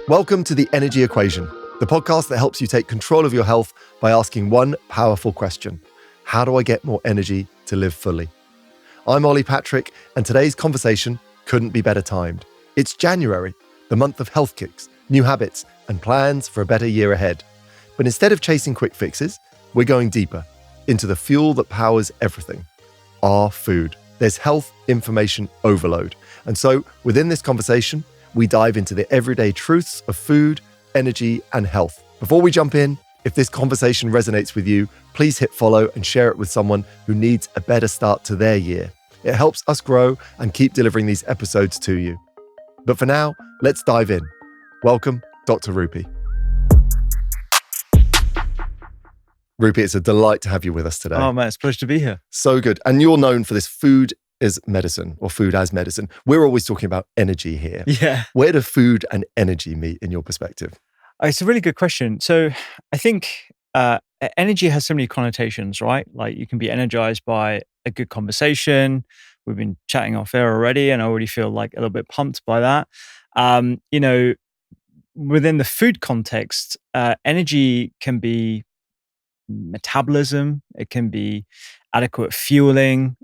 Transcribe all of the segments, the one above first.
Welcome to The Energy Equation, the podcast that helps you take control of your health by asking one powerful question. How do I get more energy to live fully? I'm Ollie Patrick, and today's conversation couldn't be better timed. It's January, the month of health kicks, new habits, and plans for a better year ahead. But instead of chasing quick fixes, we're going deeper into the fuel that powers everything, our food. There's health information overload. And so within this conversation, we dive into the everyday truths of food, energy, and health. Before we jump in, if this conversation resonates with you, please hit follow and share it with someone who needs a better start to their year. It helps us grow and keep delivering these episodes to you. But for now, let's dive in. Welcome, Dr. Rupy. Rupy, it's a delight to have you with us today. Oh man, it's a pleasure to be here. So good. And you're known for this food is medicine or food as medicine. We're always talking about energy here. Yeah. Where do food and energy meet in your perspective? It's a really good question. So I think energy has so many connotations, right? Like you can be energized by a good conversation. We've been chatting off air already, and I already feel like a little bit pumped by that. Within the food context, energy can be metabolism. It can be adequate fueling,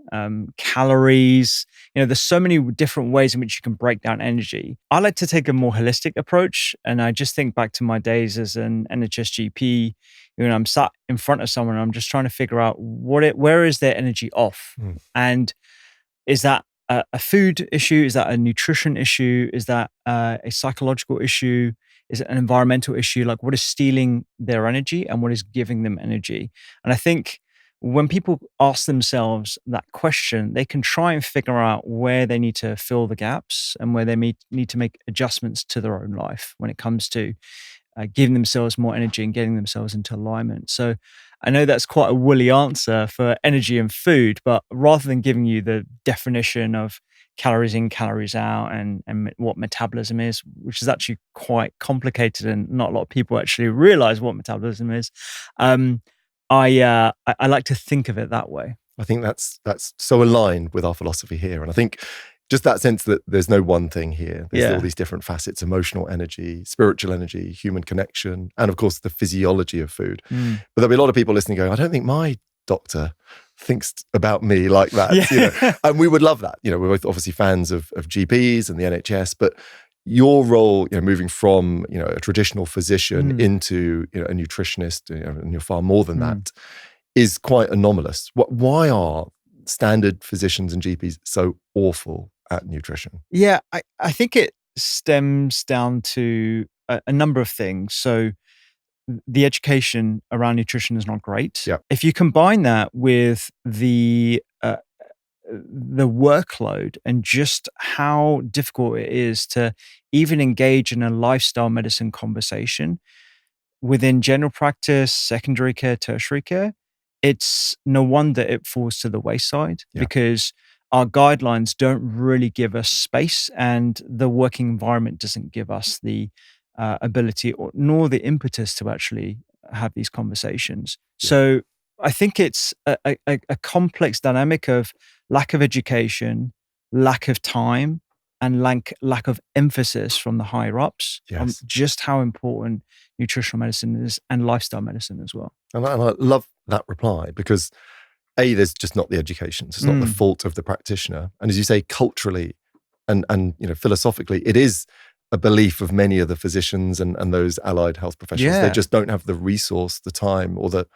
calories. There's so many different ways in which you can break down energy. I like to take a more holistic approach. And I just think back to my days as an NHS GP. I'm sat in front of someone and I'm just trying to figure out where is their energy off? And is that a food issue? Is that a nutrition issue? Is that a psychological issue? Is it an environmental issue? Like what is stealing their energy and what is giving them energy? And I think when people ask themselves that question, they can try and figure out where they need to fill the gaps and where they need to make adjustments to their own life when it comes to giving themselves more energy and getting themselves into alignment. So I know that's quite a woolly answer for energy and food, but rather than giving you the definition of calories in, calories out, and what metabolism is, which is actually quite complicated and not a lot of people actually realize what metabolism is, I like to think of it that way. I think that's so aligned with our philosophy here. And I think just that sense that there's no one thing here. There's all these different facets: emotional energy, spiritual energy, human connection, and of course the physiology of food. But there'll be a lot of people listening going, I don't think my doctor thinks about me like that. And we would love that. We're both obviously fans of GPs and the NHS, but your role, moving from a traditional physician into a nutritionist, and you're far more than that, is quite anomalous. Why are standard physicians and GPs so awful at nutrition? Yeah, I think it stems down to a number of things. So the education around nutrition is not great. Yeah. If you combine that with the workload and just how difficult it is to even engage in a lifestyle medicine conversation within general practice, secondary care, tertiary care, it's no wonder it falls to the wayside because our guidelines don't really give us space and the working environment doesn't give us the ability nor the impetus to actually have these conversations. So I think it's a complex dynamic of lack of education, lack of time, and lack of emphasis from the higher ups on just how important nutritional medicine is and lifestyle medicine as well. And I love that reply because there's just not the education. It's not the fault of the practitioner. And as you say, culturally and philosophically, it is a belief of many of the physicians and those allied health professionals. They just don't have the resource, the time, or the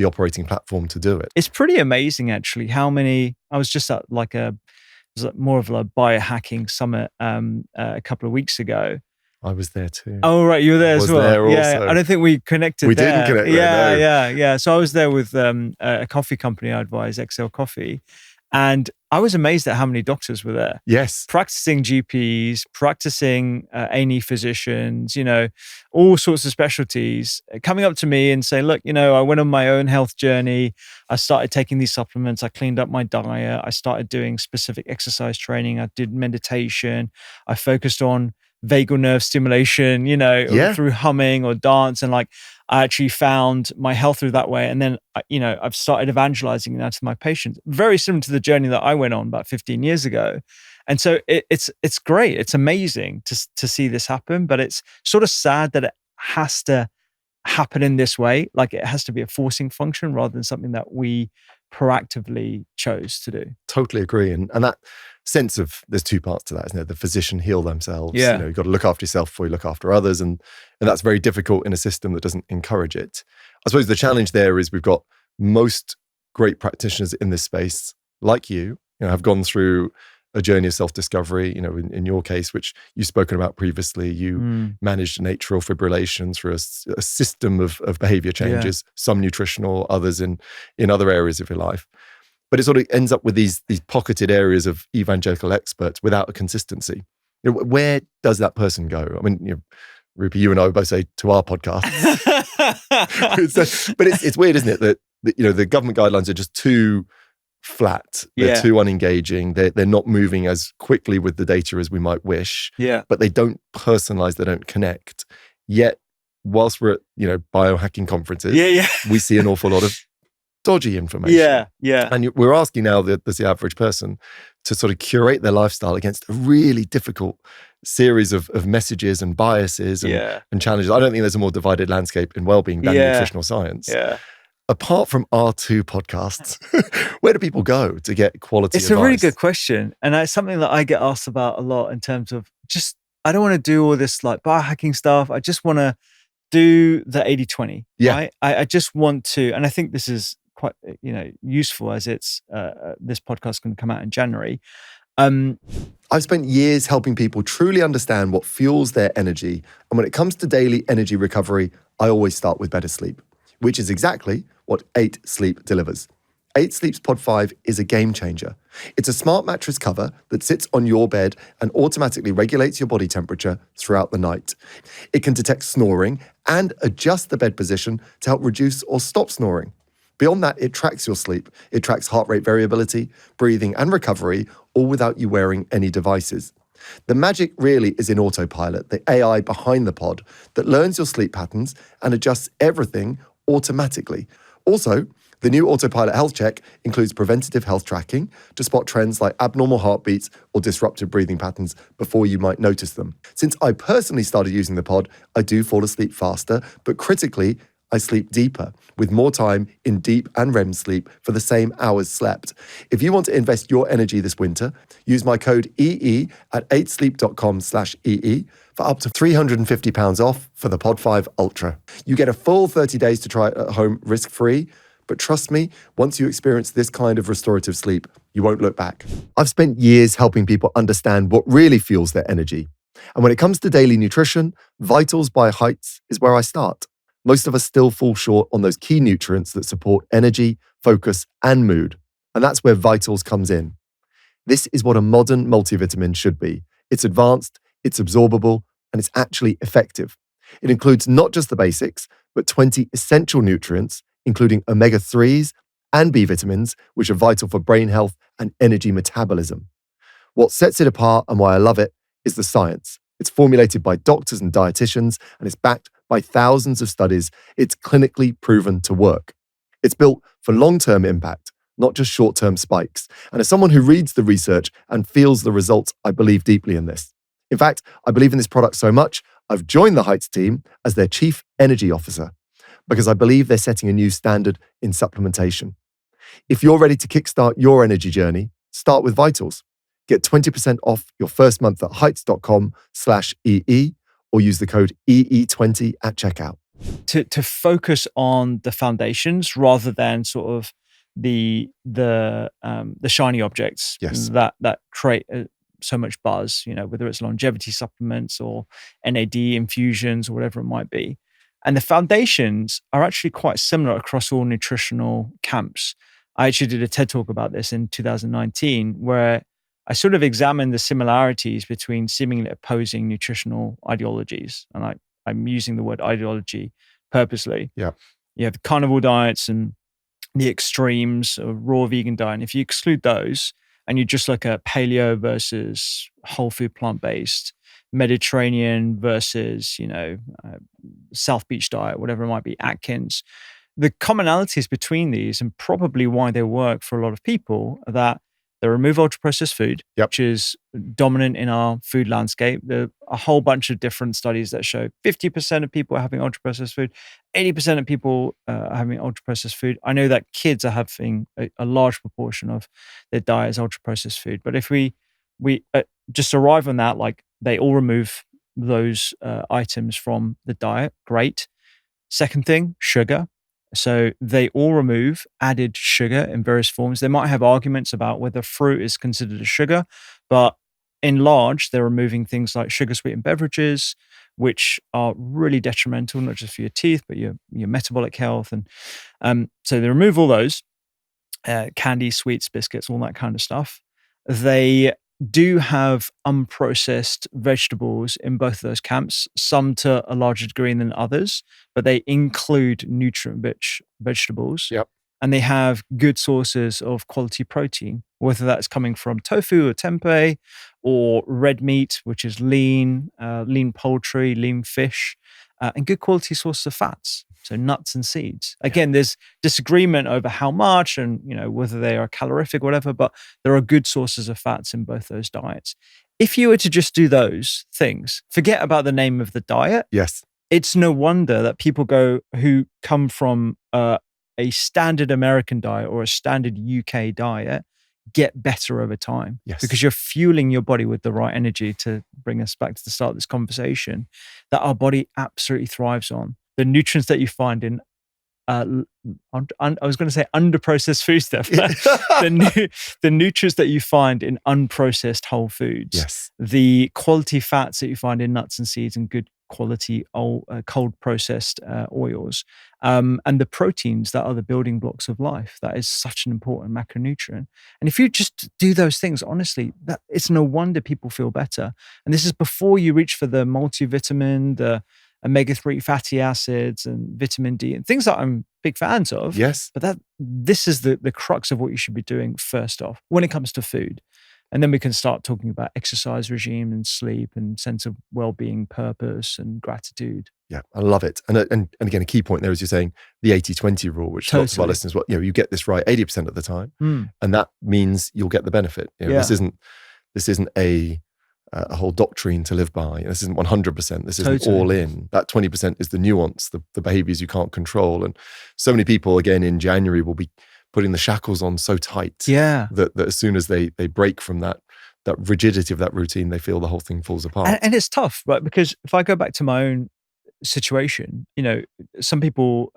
operating platform to do it. It's pretty amazing, actually, how many. I was just at more of a biohacking summit a couple of weeks ago. I was there too. Oh, right, you were there as well. There yeah, also. I don't think we connected. We didn't connect. Yeah. So I was there with a coffee company I advise, XL Coffee, and I was amazed at how many doctors were there. Yes, practicing GPs, practicing A&E physicians, all sorts of specialties, coming up to me and saying, "Look, I went on my own health journey. I started taking these supplements. I cleaned up my diet. I started doing specific exercise training. I did meditation. I focused on vagal nerve stimulation, through humming or dance. And I actually found my health through that way. And then, I've started evangelizing that to my patients. Very similar to the journey that I went on about 15 years ago. And so it's great. It's amazing to see this happen, but it's sort of sad that it has to happen in this way. Like it has to be a forcing function rather than something that we proactively chose to do. Totally agree. And that sense of, there's two parts to that, isn't there? The physician heal themselves. Yeah. You've got to look after yourself before you look after others. And that's very difficult in a system that doesn't encourage it. I suppose the challenge there is we've got most great practitioners in this space, like you have gone through a journey of self-discovery, in your case, which you've spoken about previously. You managed an atrial fibrillation through a system of behavior changes, some nutritional, others in other areas of your life. But it sort of ends up with these pocketed areas of evangelical experts without a consistency. Where does that person go? I mean, Rupy, you and I would both say to our podcast. But it's weird, isn't it, that the government guidelines are just too flat. They're too unengaging. They're not moving as quickly with the data as we might wish. Yeah. But they don't personalize, they don't connect. Yet, whilst we're at biohacking conferences, we see an awful lot of dodgy information. Yeah. And we're asking now the average person to sort of curate their lifestyle against a really difficult series of messages and biases and challenges. I don't think there's a more divided landscape in well-being than nutritional science. Yeah. Apart from our two podcasts, where do people go to get quality advice? It's a really good question. And it's something that I get asked about a lot in terms of I don't want to do all this like biohacking stuff. I just want to do the 80-20. Yeah. Right? I just want to, and I think this is quite, useful as it's, this podcast can come out in January. I've spent years helping people truly understand what fuels their energy. And when it comes to daily energy recovery, I always start with better sleep, which is exactly what 8 Sleep delivers. 8 Sleep's Pod 5 is a game changer. It's a smart mattress cover that sits on your bed and automatically regulates your body temperature throughout the night. It can detect snoring and adjust the bed position to help reduce or stop snoring. Beyond that, it tracks your sleep. It tracks heart rate variability, breathing, and recovery, all without you wearing any devices. The magic really is in autopilot, the AI behind the pod that learns your sleep patterns and adjusts everything automatically. Also, the new Autopilot Health Check includes preventative health tracking to spot trends like abnormal heartbeats or disrupted breathing patterns before you might notice them. Since I personally started using the pod, I do fall asleep faster, but critically, I sleep deeper, with more time in deep and REM sleep for the same hours slept. If you want to invest your energy this winter, use my code EE at 8sleep.com/EE for up to £350 off for the Pod 5 Ultra. You get a full 30 days to try it at home risk-free, but trust me, once you experience this kind of restorative sleep, you won't look back. I've spent years helping people understand what really fuels their energy. And when it comes to daily nutrition, Vitals by Heights is where I start. Most of us still fall short on those key nutrients that support energy, focus, and mood. And that's where Vitals comes in. This is what a modern multivitamin should be. It's advanced, it's absorbable, and it's actually effective. It includes not just the basics, but 20 essential nutrients, including omega-3s and B vitamins, which are vital for brain health and energy metabolism. What sets it apart and why I love it is the science. It's formulated by doctors and dietitians, and it's backed by thousands of studies. It's clinically proven to work. It's built for long-term impact, not just short-term spikes. And as someone who reads the research and feels the results, I believe deeply in this. In fact, I believe in this product so much, I've joined the Heights team as their Chief Energy Officer, because I believe they're setting a new standard in supplementation. If you're ready to kickstart your energy journey, start with Vitals. Get 20% off your first month at heights.com/EE or use the code EE20 at checkout. To focus on the foundations rather than sort of the shiny objects that create so much buzz, whether it's longevity supplements or NAD infusions or whatever it might be. And the foundations are actually quite similar across all nutritional camps. I actually did a TED talk about this in 2019, where I sort of examined the similarities between seemingly opposing nutritional ideologies. And I'm using the word ideology purposely. Yeah. You have the carnivore diets and the extremes of raw vegan diet. And if you exclude those and you just look at paleo versus whole food plant-based, Mediterranean versus, South Beach diet, whatever it might be, Atkins, the commonalities between these and probably why they work for a lot of people are that they remove ultra processed food, Yep. which is dominant in our food landscape. There are a whole bunch of different studies that show 50% of people are having ultra processed food, 80% of people are having ultra processed food. I know that kids are having a large proportion of their diet is ultra processed food. But if we just arrive on that, like they all remove those items from the diet, great. Second thing, sugar. So they all remove added sugar in various forms. They might have arguments about whether fruit is considered a sugar, but in large, they're removing things like sugar sweetened beverages, which are really detrimental, not just for your teeth, but your metabolic health. And so they remove all those candy, sweets, biscuits, all that kind of stuff. They do have unprocessed vegetables in both of those camps, some to a larger degree than others, but they include nutrient-rich vegetables. Yep. And they have good sources of quality protein, whether that's coming from tofu or tempeh or red meat, which is lean poultry, lean fish, and good quality sources of fats. So nuts and seeds. Again, there's disagreement over how much and whether they are calorific or whatever, but there are good sources of fats in both those diets. If you were to just do those things, forget about the name of the diet. Yes. It's no wonder that people who come from a standard American diet or a standard UK diet get better over time. Yes. Because you're fueling your body with the right energy, to bring us back to the start of this conversation, that our body absolutely thrives on. The nutrients that you find in, I was going to say under-processed food stuff, but the nutrients that you find in unprocessed whole foods, yes, the quality fats that you find in nuts and seeds and good quality cold processed oils, and the proteins that are the building blocks of life. That is such an important macronutrient. And if you just do those things, honestly, it's no wonder people feel better. And this is before you reach for the multivitamin, the omega-3 fatty acids and vitamin D and things that I'm big fans of. Yes. But this is the crux of what you should be doing first off when it comes to food. And then we can start talking about exercise regime and sleep and sense of well-being, purpose and gratitude. Yeah, I love it. And again, a key point there is you're saying the 80-20 rule, which lots of our listeners, you get this right 80% of the time. And that means you'll get the benefit. This isn't a whole doctrine to live by. This isn't 100%. This isn't all in. That 20% is the nuance, the behaviors you can't control. And so many people, again, in January will be putting the shackles on so tight that as soon as they break from that rigidity of that routine, they feel the whole thing falls apart. And it's tough, right? Because if I go back to my own situation, some people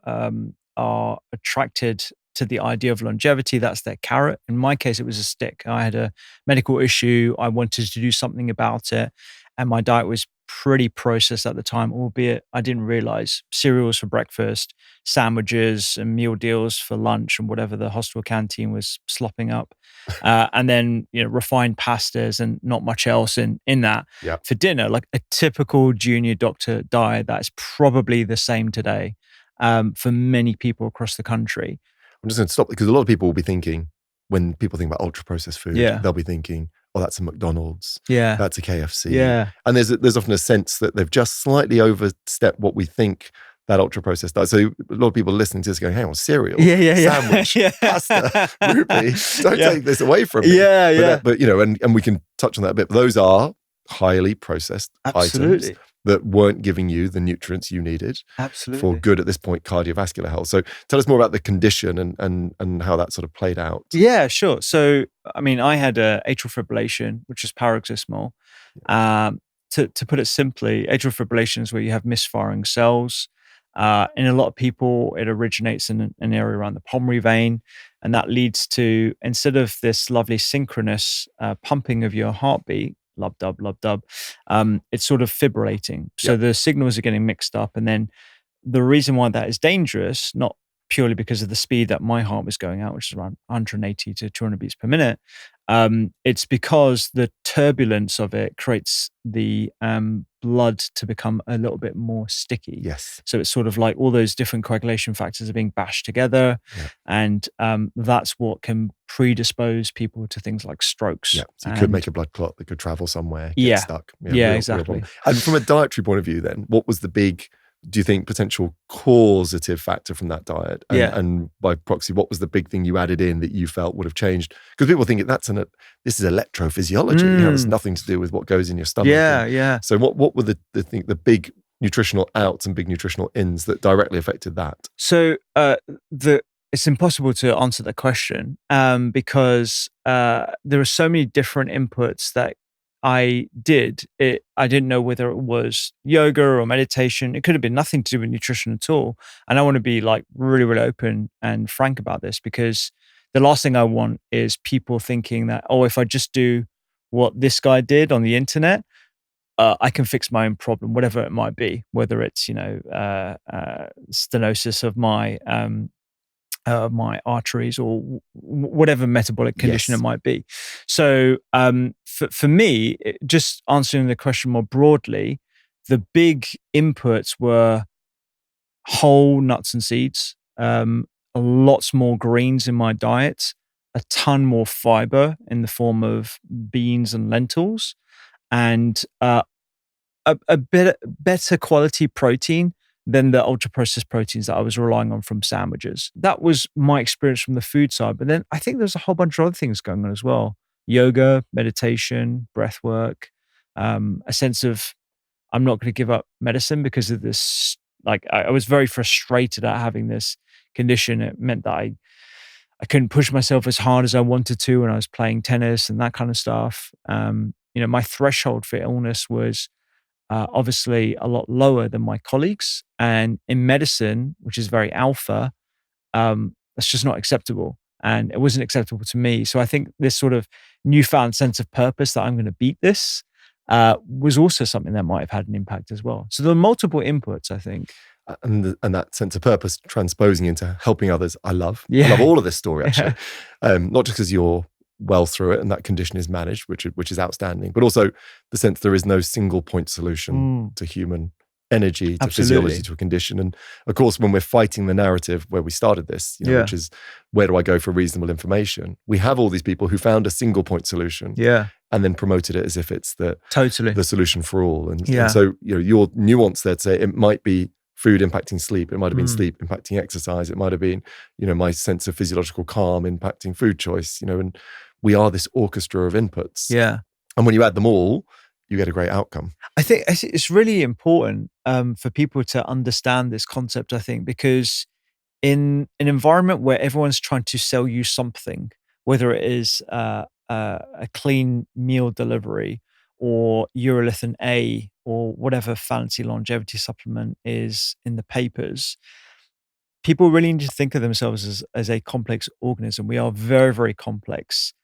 are attracted to the idea of longevity. That's their carrot. In my case, it was a stick. I had a medical issue. I wanted to do something about it. And my diet was pretty processed at the time, albeit I didn't realize cereals for breakfast, sandwiches and meal deals for lunch and whatever the hospital canteen was slopping up. And then, refined pastas and not much else in that for dinner, like a typical junior doctor diet. That's probably the same today for many people across the country. I'm just going to stop because a lot of people will be thinking, when people think about ultra processed food, they'll be thinking, oh, that's a McDonald's. Yeah. That's a KFC. Yeah. And there's often a sense that they've just slightly overstepped what we think that ultra processed diet. So a lot of people listening to this going, hang on, cereal, sandwich, pasta, Rupy, don't take this away from me. But and we can touch on that a bit. But those are highly processed items that weren't giving you the nutrients you needed for good, at this point, cardiovascular health. So tell us more about the condition and how that sort of played out. Yeah, sure. So, I had atrial fibrillation, which is paroxysmal. To put it simply, atrial fibrillation is where you have misfiring cells. In a lot of people, it originates in an area around the pulmonary vein. And that leads to, instead of this lovely synchronous pumping of your heartbeat, lub-dub, lub-dub, it's sort of fibrillating. So the signals are getting mixed up. And then the reason why that is dangerous, not purely because of the speed that my heart was going at, which is around 180 to 200 beats per minute, it's because the turbulence of it creates the blood to become a little bit more sticky. Yes. So it's sort of like all those different coagulation factors are being bashed together. And that's what can predispose people to things like strokes. Yeah. So you could make a blood clot that could travel somewhere, get stuck. Exactly. And from a dietary point of view then, what was the big do you think potential causative factor from that diet? And by proxy, what was the big thing you added in that you felt would have changed? Because people think this is electrophysiology. It's nothing to do with what goes in your stomach. Yeah. So what were the big nutritional outs and big nutritional ins that directly affected that? So it's impossible to answer that question because there are so many different inputs that I didn't know whether it was yoga or meditation. It could have been nothing to do with nutrition at all. And I want to be like really, really open and frank about this, because the last thing I want is people thinking that, oh, if I just do what this guy did on the internet, I can fix my own problem, whatever it might be, whether it's, stenosis of my arteries or whatever metabolic condition it might be. So for me, just answering the question more broadly, the big inputs were whole nuts and seeds, lots more greens in my diet, a ton more fiber in the form of beans and lentils, and a better quality protein than the ultra processed proteins that I was relying on from sandwiches. That was my experience from the food side. But then I think there's a whole bunch of other things going on as well. Yoga, meditation, breath work, a sense of I'm not going to give up medicine because of this. Like I was very frustrated at having this condition. It meant that I couldn't push myself as hard as I wanted to when I was playing tennis and that kind of stuff. My threshold for illness was obviously a lot lower than my colleagues. And in medicine, which is very alpha, that's just not acceptable. And it wasn't acceptable to me. So I think this sort of newfound sense of purpose that I'm going to beat this was also something that might have had an impact as well. So there are multiple inputs, I think. And that sense of purpose transposing into helping others, I love. I love all of this story, actually. Not just because you're well through it and that condition is managed, which is outstanding, but also the sense there is no single point solution to human energy, to physiology, to a condition. And of course, when we're fighting the narrative where we started this, which is where do I go for reasonable information? We have all these people who found a single point solution and then promoted it as if it's the solution for all. And so your nuance there to say it might be food impacting sleep. It might have been sleep impacting exercise. It might have been, my sense of physiological calm impacting food choice, and we are this orchestra of inputs. Yeah. And when you add them all, you get a great outcome. I think it's really important for people to understand this concept, I think, because in an environment where everyone's trying to sell you something, whether it is a clean meal delivery or urolithin A or whatever fancy longevity supplement is in the papers, people really need to think of themselves as a complex organism. We are very, very complex.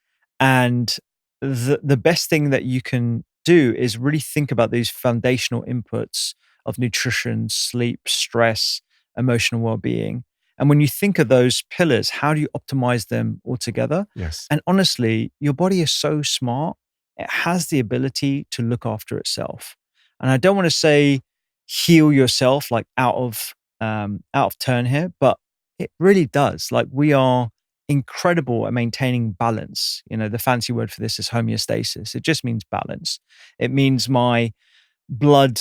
And the best thing that you can do is really think about these foundational inputs of nutrition, sleep, stress, emotional well-being. And when you think of those pillars, how do you optimize them all together? Yes. And honestly, your body is so smart. It has the ability to look after itself. And I don't want to say heal yourself like out of turn here, but it really does. Like we are incredible at maintaining balance. The fancy word for this is homeostasis. It just means balance. It means my blood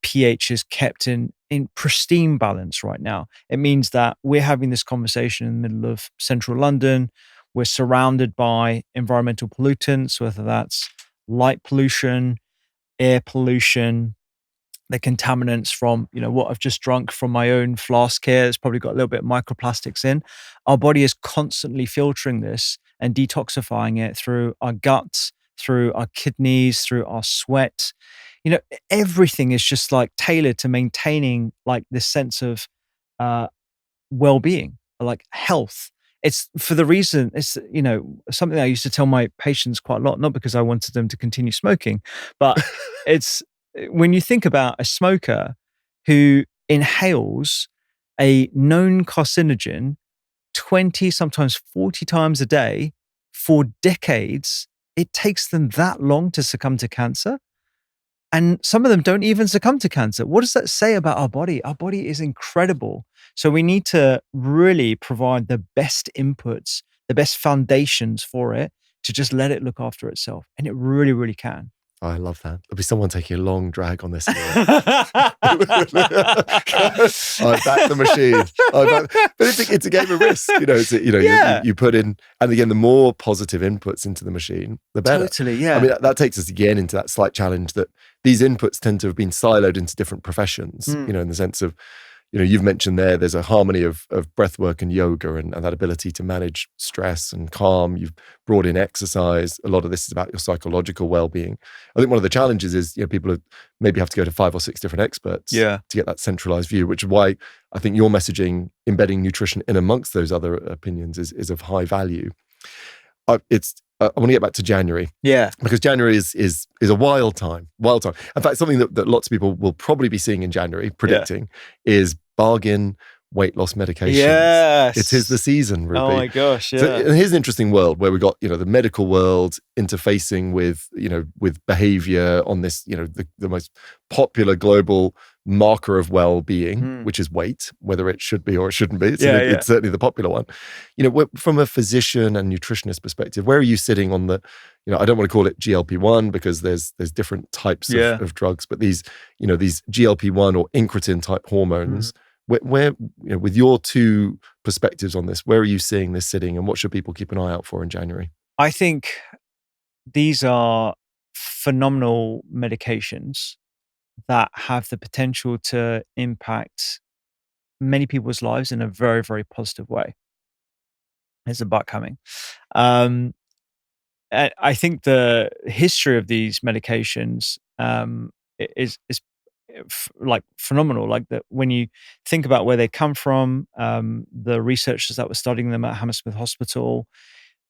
pH is kept in pristine balance right now. It means that we're having this conversation in the middle of central London. We're surrounded by environmental pollutants, whether that's light pollution, air pollution, the contaminants from, what I've just drunk from my own flask here. It's probably got a little bit of microplastics in. Our body is constantly filtering this and detoxifying it through our guts, through our kidneys, through our sweat. Everything is just like tailored to maintaining like this sense of well-being, like health. It's for the reason, it's, something I used to tell my patients quite a lot, not because I wanted them to continue smoking, but it's when you think about a smoker who inhales a known carcinogen 20, sometimes 40 times a day for decades, it takes them that long to succumb to cancer. And some of them don't even succumb to cancer. What does that say about our body? Our body is incredible. So we need to really provide the best inputs, the best foundations for it to just let it look after itself. And it really, really can. I love that. There'll be someone taking a long drag on this. I back the machine. But it's a game of risk. You put in, and again, the more positive inputs into the machine, the better. Totally, yeah. I mean, that takes us again into that slight challenge that these inputs tend to have been siloed into different professions, in the sense of, you've mentioned there's a harmony of breath work and yoga and that ability to manage stress and calm. You've brought in exercise. A lot of this is about your psychological well-being. I think one of the challenges is, people maybe have to go to 5 or 6 different experts to get that centralized view, which is why I think your messaging, embedding nutrition in amongst those other opinions is of high value. I want to get back to January. Yeah. Because January is a wild time. In fact, something that lots of people will probably be seeing in January, predicting, is bargain weight loss medications. Yes. It is the season, Rupy. Oh my gosh, yeah. So, and here's an interesting world where we've got, the medical world interfacing with behavior on this, the most popular global marker of well-being, which is weight, whether it should be or it shouldn't be. It's certainly the popular one. From a physician and nutritionist perspective, where are you sitting on the, I don't want to call it GLP-1 because there's different types of drugs, but these GLP-1 or incretin type hormones, where with your two perspectives on this, where are you seeing this sitting and what should people keep an eye out for in January? I think these are phenomenal medications that have the potential to impact many people's lives in a very, very positive way. There's a but coming. I think the history of these medications is like phenomenal. Like that, when you think about where they come from, the researchers that were studying them at Hammersmith Hospital,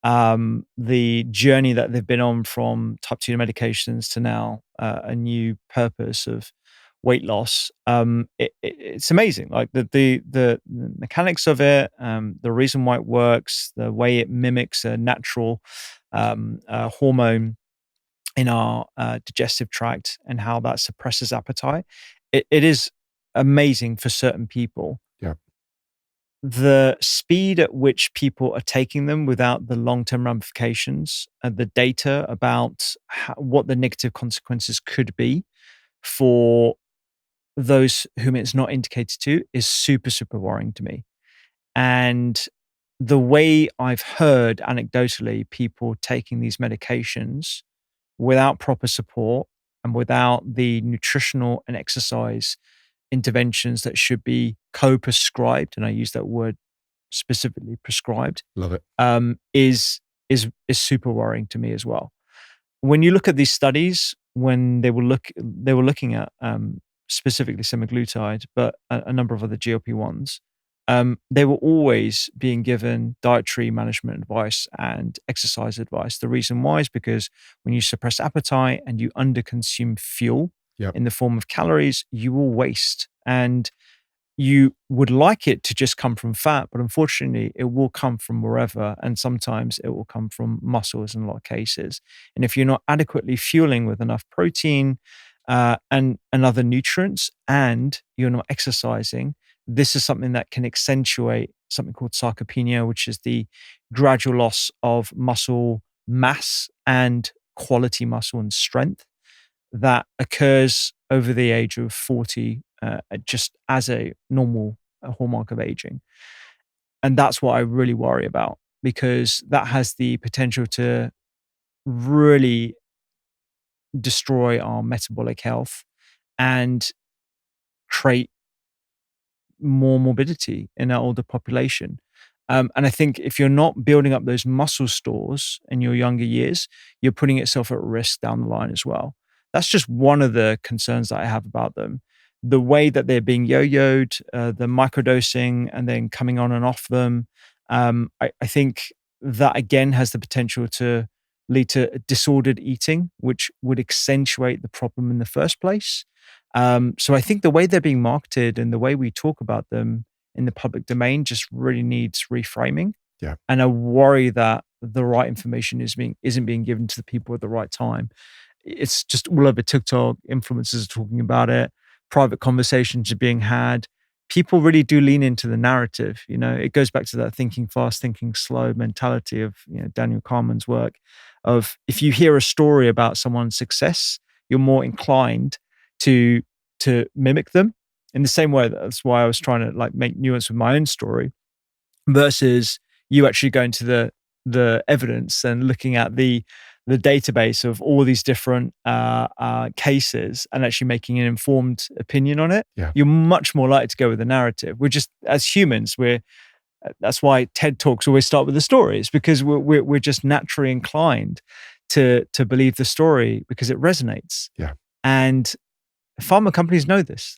the journey that they've been on from type 2 medications to now a new purpose of weight loss. It's amazing. Like the mechanics of it, the reason why it works, the way it mimics a natural hormone in our digestive tract and how that suppresses appetite. It is amazing for certain people. Yeah. The speed at which people are taking them without the long-term ramifications and the data about what the negative consequences could be for those whom it's not indicated to is super, super worrying to me. And the way I've heard anecdotally people taking these medications without proper support and without the nutritional and exercise interventions that should be co-prescribed, and I use that word specifically, prescribed. Love it. Is super worrying to me as well. When you look at these studies, when they were looking at specifically semaglutide, but a number of other GLP-1s, they were always being given dietary management advice and exercise advice. The reason why is because when you suppress appetite and you underconsume fuel in the form of calories, you will waste. And you would like it to just come from fat, but unfortunately, it will come from wherever. And sometimes it will come from muscles in a lot of cases. And if you're not adequately fueling with enough protein and other nutrients, and you're not exercising, this is something that can accentuate something called sarcopenia, which is the gradual loss of muscle mass and quality muscle and strength that occurs over the age of 40, just as a normal hallmark of aging. And that's what I really worry about, because that has the potential to really destroy our metabolic health and create more morbidity in our older population. And I think if you're not building up those muscle stores in your younger years, you're putting yourself at risk down the line as well. That's just one of the concerns that I have about them. The way that they're being yo-yoed, the microdosing and then coming on and off them. I think that again has the potential to lead to disordered eating, which would accentuate the problem in the first place. So I think the way they're being marketed and the way we talk about them in the public domain just really needs reframing. Yeah. And I worry that the right information isn't being given to the people at the right time. It's just all over TikTok. Influencers are talking about it. Private conversations are being had. People really do lean into the narrative. It goes back to that thinking fast, thinking slow mentality of Daniel Kahneman's work. Of if you hear a story about someone's success, you're more inclined to mimic them. In the same way, that's why I was trying to like make nuance with my own story, versus you actually going to the evidence and looking at the database of all these different cases and actually making an informed opinion on it. Yeah. You're much more likely to go with the narrative. We're just, as humans, that's why TED Talks always start with the stories, because we're just naturally inclined to believe the story because it resonates. Yeah. And pharma companies know this.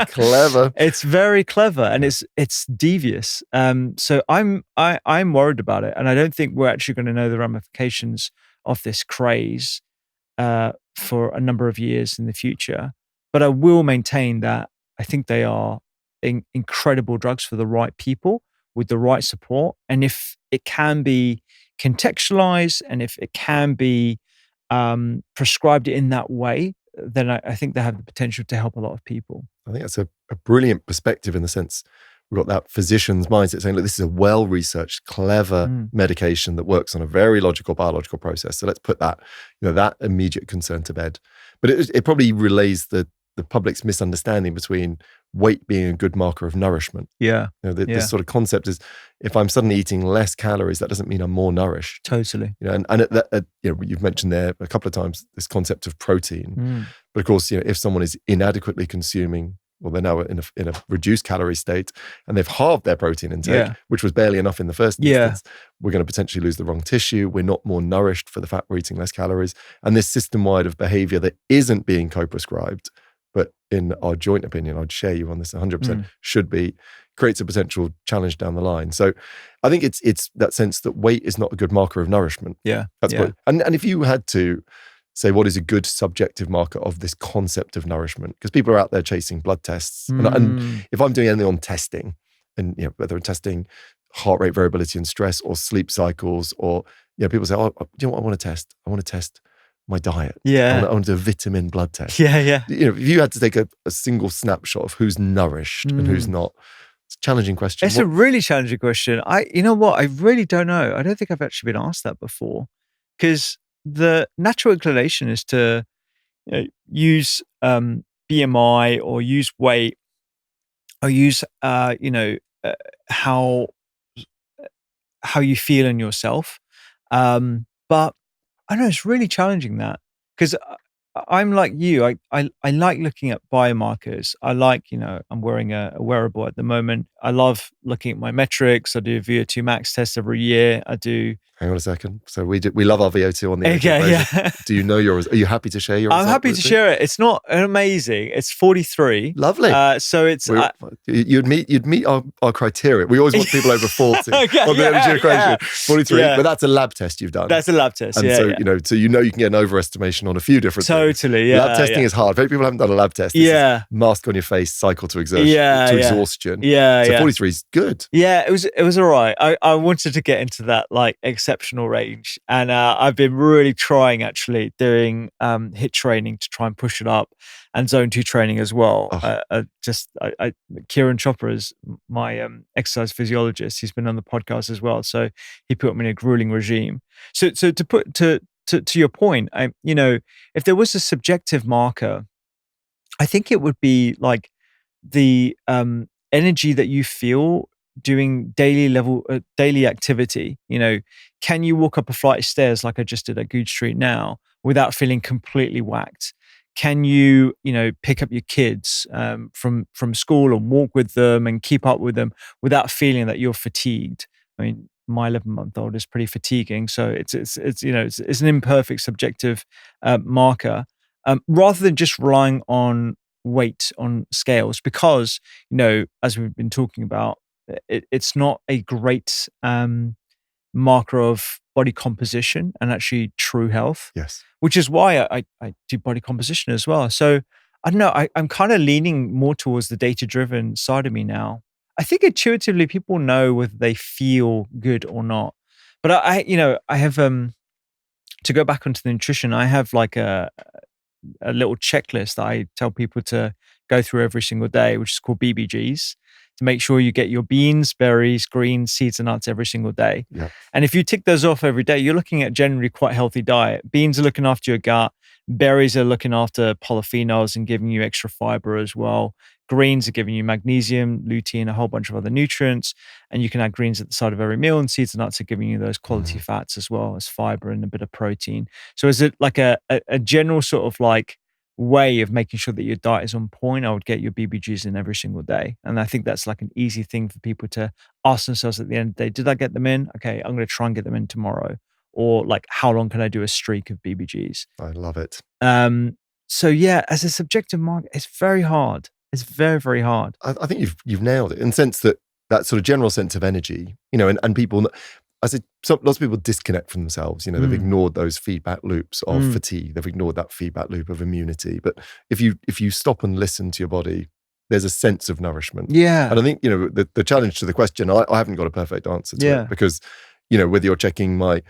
Clever. It's very clever, and it's devious. So I'm worried about it, and I don't think we're actually going to know the ramifications of this craze for a number of years in the future. But I will maintain that I think they are incredible drugs for the right people with the right support, and if it can be contextualized and if it can be prescribed in that way, then I think they have the potential to help a lot of people. I think that's a brilliant perspective, in the sense we've got that physician's mindset saying, look, this is a well-researched, clever medication that works on a very logical biological process. So let's put that, that immediate concern to bed. But it probably relays the public's misunderstanding between weight being a good marker of nourishment. Yeah. This sort of concept is, if I'm suddenly eating less calories, that doesn't mean I'm more nourished. Totally. And you've mentioned there a couple of times this concept of protein. But of course, if someone is inadequately consuming, well, they're now in a reduced calorie state, and they've halved their protein intake, which was barely enough in the first instance. We're going to potentially lose the wrong tissue. We're not more nourished for the fact we're eating less calories. And this system-wide of behavior that isn't being co-prescribed, but in our joint opinion, I'd share you on this 100%, creates a potential challenge down the line. So I think it's that sense that weight is not a good marker of nourishment. Yeah. That's and if you had to say what is a good subjective marker of this concept of nourishment, because people are out there chasing blood tests. And if I'm doing anything on testing, and whether I'm testing heart rate variability and stress, or sleep cycles, or people say, oh, do you know what I want to test? I want to test my diet. I want to do a vitamin blood test. If you had to take a single snapshot of who's nourished and who's not, it's a challenging question. It's a really challenging question. You know what? I really don't know. I don't think I've actually been asked that before, because the natural inclination is to use BMI, or use weight, or use how you feel in yourself. But I know it's really challenging, that, because I'm like you. I like looking at biomarkers. I like, I'm wearing a wearable at the moment. I love looking at my metrics. I do a VO2 max test every year. I do. Hang on a second. So we love our VO2 on the version. Do you know yours? Are you happy to share your? I'm happy to share it. It's not amazing. It's 43. Lovely. So it's you'd meet our criteria. We always want people over 40 on the energy equation. 43, but that's a lab test you've done. That's a lab test. And so you can get an overestimation on a few different things. Totally. Lab testing is hard. Very people haven't done a lab test. Mask on your face, cycle to exertion, to exhaustion. So 43 is good. Yeah, it was all right. I wanted to get into that like exceptional range, and I've been really trying, actually doing HIIT training to try and push it up, and zone 2 training as well. Kieran Chopra is my exercise physiologist. He's been on the podcast as well, so he put me in a grueling regime. So to your point, if there was a subjective marker, I think it would be like the energy that you feel doing daily activity. Can you walk up a flight of stairs like I just did at Good Street now without feeling completely whacked? Can you pick up your kids from school and walk with them and keep up with them without feeling that you're fatigued? I mean, my 11-month-old is pretty fatiguing, so it's an imperfect subjective marker, rather than just relying on weight on scales, because as we've been talking about, it's not a great marker of body composition and actually true health. Yes. Which is why I do body composition as well. So I don't know, I'm kind of leaning more towards the data-driven side of me now. I think intuitively people know whether they feel good or not. But I have, to go back onto the nutrition, I have like a little checklist that I tell people to go through every single day, which is called BBGs, to make sure you get your beans, berries, greens, seeds, and nuts every single day. Yeah. And if you tick those off every day, you're looking at generally quite healthy diet. Beans are looking after your gut. Berries are looking after polyphenols and giving you extra fiber as well. Greens are giving you magnesium, lutein, a whole bunch of other nutrients. And you can add greens at the side of every meal, and seeds and nuts are giving you those quality fats as well as fiber and a bit of protein. So is it like a general sort of like way of making sure that your diet is on point? I would get your BBGs in every single day. And I think that's like an easy thing for people to ask themselves at the end of the day. Did I get them in? Okay, I'm going to try and get them in tomorrow. Or like, how long can I do a streak of BBGs? I love it. So yeah, as a subjective market, it's very hard. It's very, very hard. I think you've nailed it in the sense that sort of general sense of energy, and people, I said, lots of people disconnect from themselves. They've ignored those feedback loops of fatigue. They've ignored that feedback loop of immunity. But if you stop and listen to your body, there's a sense of nourishment. Yeah. And I think, the challenge to the question, I haven't got a perfect answer to it because, whether you're checking my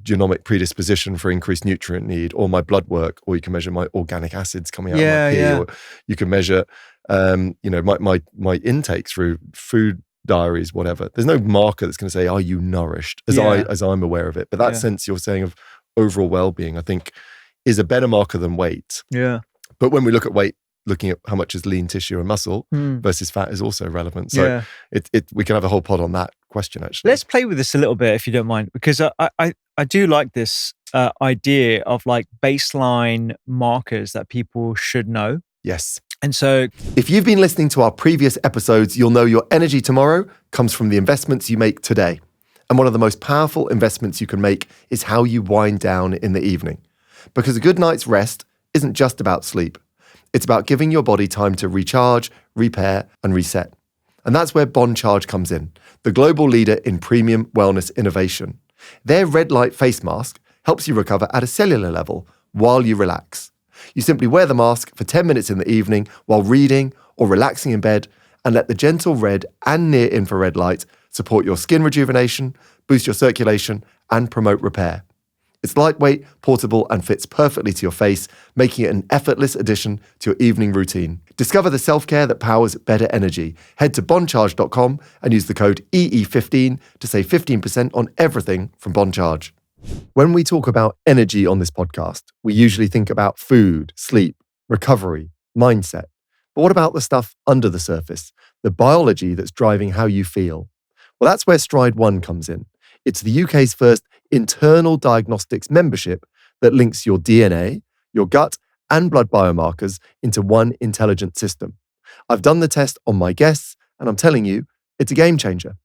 genomic predisposition for increased nutrient need or my blood work, or you can measure my organic acids coming out of my pee, or you can measure, my intake through food diaries, whatever. There's no marker that's going to say, are you nourished, as I'm aware of it. But that sense you're saying of overall well-being, I think, is a better marker than weight. Yeah. But when we look at weight, looking at how much is lean tissue and muscle versus fat is also relevant. So we can have a whole pod on that question, actually. Let's play with this a little bit, if you don't mind, because I do like this idea of like baseline markers that people should know. Yes. And so if you've been listening to our previous episodes, you'll know your energy tomorrow comes from the investments you make today. And one of the most powerful investments you can make is how you wind down in the evening. Because a good night's rest isn't just about sleep. It's about giving your body time to recharge, repair, and reset. And that's where Bond Charge comes in, the global leader in premium wellness innovation. Their red light face mask helps you recover at a cellular level while you relax. You simply wear the mask for 10 minutes in the evening while reading or relaxing in bed, and let the gentle red and near infrared light support your skin rejuvenation, boost your circulation, and promote repair. It's lightweight, portable, and fits perfectly to your face, making it an effortless addition to your evening routine. Discover the self-care that powers better energy. Head to bondcharge.com and use the code EE15 to save 15% on everything from Bond Charge. When we talk about energy on this podcast, we usually think about food, sleep, recovery, mindset. But what about the stuff under the surface, the biology that's driving how you feel? Well, that's where Stride One comes in. It's the UK's first internal diagnostics membership that links your DNA, your gut, and blood biomarkers into one intelligent system. I've done the test on my guests, and I'm telling you, it's a game changer.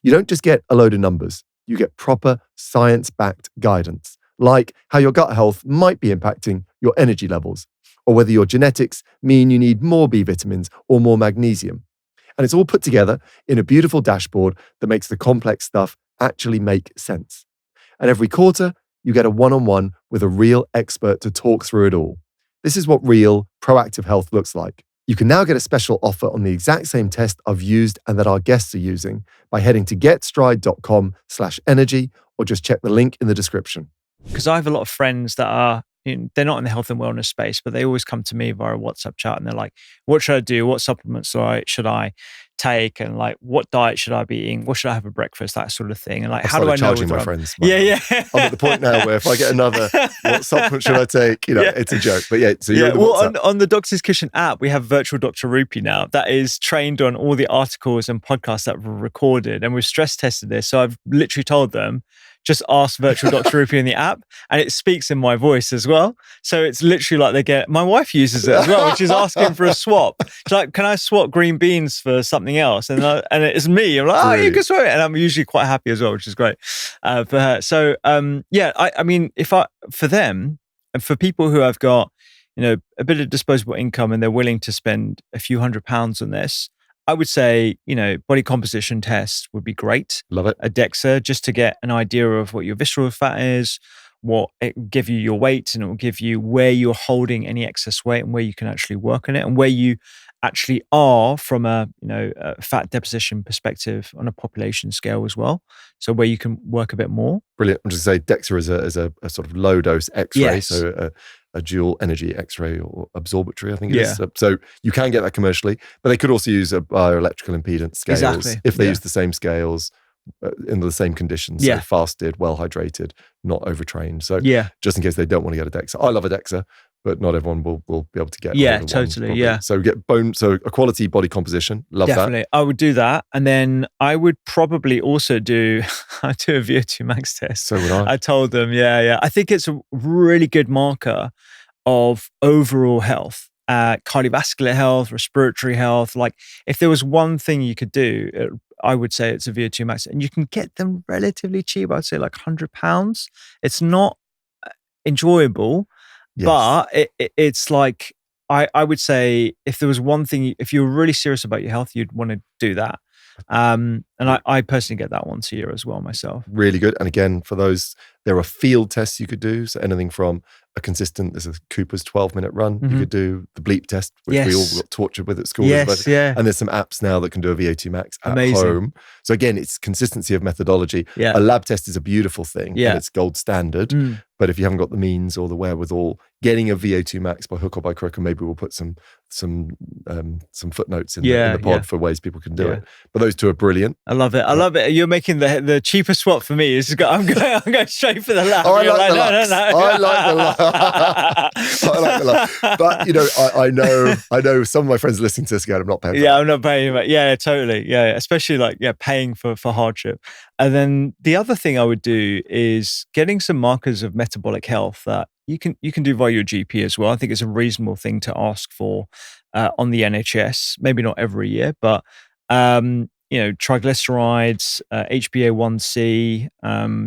You don't just get a load of numbers, you get proper science-backed guidance, like how your gut health might be impacting your energy levels, or whether your genetics mean you need more B vitamins or more magnesium. And it's all put together in a beautiful dashboard that makes the complex stuff actually make sense. And every quarter, you get a one-on-one with a real expert to talk through it all. This is what real, proactive health looks like. You can now get a special offer on the exact same test I've used and that our guests are using by heading to getstride.com/energy or just check the link in the description. Because I have a lot of friends that are, they're not in the health and wellness space, but they always come to me via WhatsApp chat and they're like, what should I do? What supplements should I take? And like, what diet should I be eating? What should I have for breakfast? That sort of thing. And like, how do I know? Charging my friends. Yeah. I'm at the point now where if I get another, what supplement should I take? It's a joke. But yeah, so you're on the Doctor's Kitchen app, we have virtual Dr. Rupy now that is trained on all the articles and podcasts that were recorded. And we've stress tested this. So I've literally told them, just ask virtual Dr. Rupy in the app, and it speaks in my voice as well. So it's literally like my wife uses it as well, which is asking for a swap. She's like, can I swap green beans for something else? And it's me. I'm like, oh, you can swap it. And I'm usually quite happy as well, which is great for her. So I mean, for them and for people who have got, a bit of disposable income and they're willing to spend a few £100s on this, I would say, body composition test would be great. Love it. A DEXA, just to get an idea of what your visceral fat is, what it will give you your weight, and it will give you where you're holding any excess weight and where you can actually work on it and where you actually are from a fat deposition perspective on a population scale as well. So where you can work a bit more. Brilliant. I'm just going to say DEXA is a sort of low dose X-ray. Yes. So a dual energy X-ray or absorbatory, I think it is. So you can get that commercially, but they could also use a bioelectrical impedance scales if they use the same scales, in the same conditions. Yeah. So fasted, well hydrated, not overtrained. So Yeah. just in case they don't want to get a DEXA. I love a DEXA, but not everyone will be able to get Yeah, hold of totally. one, Yeah. So get so a quality body composition. Love Definitely. that. I would do that. And then I would probably also do I do a VO2 max test. So would I. I told them, yeah. I think it's a really good marker of overall health, cardiovascular health, respiratory health. Like if there was one thing you could do, I would say it's a VO2 max, and you can get them relatively cheap. I'd say like £100. It's not enjoyable, Yes. but it's like, I would say if there was one thing, if you were really serious about your health, you'd want to do that. And I personally get that once a year as well myself. Really good. And again, for those, there are field tests you could do. So anything from there's a Cooper's 12-minute run. Mm-hmm. You could do the bleep test, which we all got tortured with at school. Yes, yeah. And there's some apps now that can do a VO2 max at Amazing. home. So again, it's consistency of methodology. Yeah. A lab test is a beautiful thing, and it's gold standard. But if you haven't got the means or the wherewithal, getting a VO2 max by hook or by crook, and maybe we'll put some footnotes in the pod for ways people can do it. But those two are brilliant. I love it. I love it. You're making the cheapest swap for me. I'm going straight for the lab. Oh, I like the Lux. I like the Lux. I like the Lux. But I know some of my friends listening to this going, I'm not paying. Yeah, I'm not paying. Yeah, totally. Yeah, especially paying for hardship. And then the other thing I would do is getting some markers of metabolic health that you can do via your GP as well. I think it's a reasonable thing to ask for on the NHS. Maybe not every year, but triglycerides, HbA1c.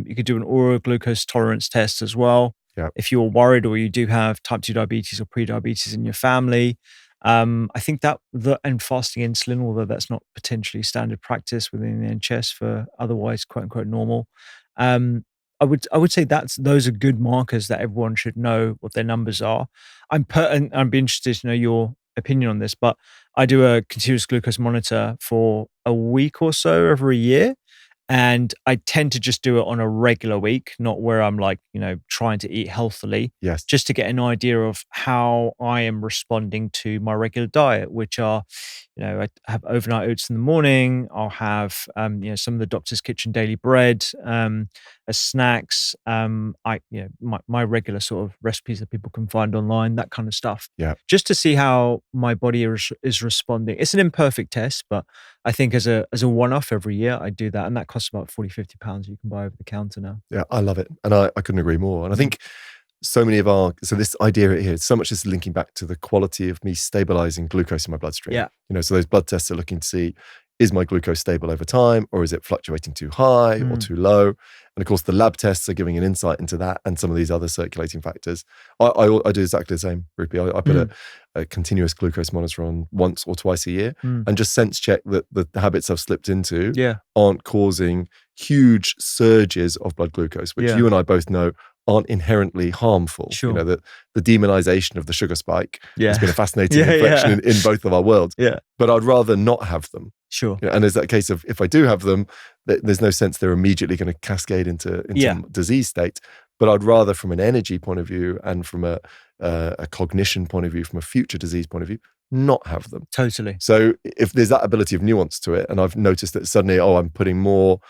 You could do an oral glucose tolerance test as well. Yeah. If you're worried or you do have type 2 diabetes or pre-diabetes in your family. I think and fasting insulin, although that's not potentially standard practice within the NHS for otherwise quote unquote normal. I would say those are good markers that everyone should know what their numbers are. And I'd be interested to know your opinion on this, but I do a continuous glucose monitor for a week or so every year. And I tend to just do it on a regular week, not where I'm trying to eat healthily. Yes. Just to get an idea of how I am responding to my regular diet, which are, I have overnight oats in the morning. I'll have, some of the Doctor's Kitchen daily bread as snacks. My regular sort of recipes that people can find online, that kind of stuff. Yeah. Just to see how my body is responding. It's an imperfect test, but I think as a one-off every year, I do that. And that costs about £40-50 you can buy over the counter now. Yeah, I love it. And I couldn't agree more. And I think so many of this idea here, so much is linking back to the quality of me stabilizing glucose in my bloodstream. Yeah. So those blood tests are looking to see, is my glucose stable over time, or is it fluctuating too high or too low? And of course, the lab tests are giving an insight into that and some of these other circulating factors. I do exactly the same, Rupy. I put a continuous glucose monitor on once or twice a year and just sense check that the habits I've slipped into aren't causing huge surges of blood glucose, which you and I both know aren't inherently harmful. Sure. The demonization of the sugar spike has been a fascinating reflection in both of our worlds. Yeah. But I'd rather not have them. Sure. And there's that case of if I do have them, there's no sense they're immediately going to cascade into disease state. But I'd rather, from an energy point of view and from a cognition point of view, from a future disease point of view, not have them. Totally. So if there's that ability of nuance to it, and I've noticed that suddenly, I'm putting more,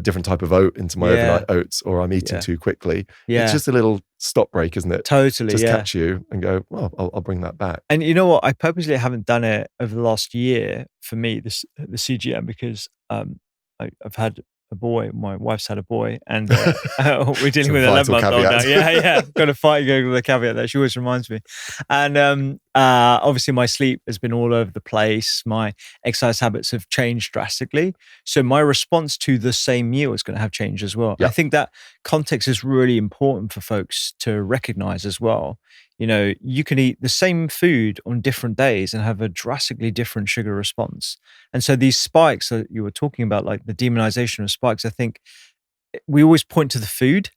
different type of oat into my overnight oats, or I'm eating too quickly. It's just a little stop break, isn't it? Totally. Just catch you and go, well, I'll bring that back. And you know what? I purposely haven't done it over the last year for me, the CGM, because I've had a boy. My wife's had a boy, and we're dealing with an 11-month-old now. Yeah. Got to fight with a caveat there. She always reminds me. And obviously, my sleep has been all over the place. My exercise habits have changed drastically. So my response to the same meal is going to have changed as well. Yeah. I think that context is really important for folks to recognize as well. You can eat the same food on different days and have a drastically different sugar response. And so these spikes that you were talking about, like the demonization of spikes, I think we always point to the food,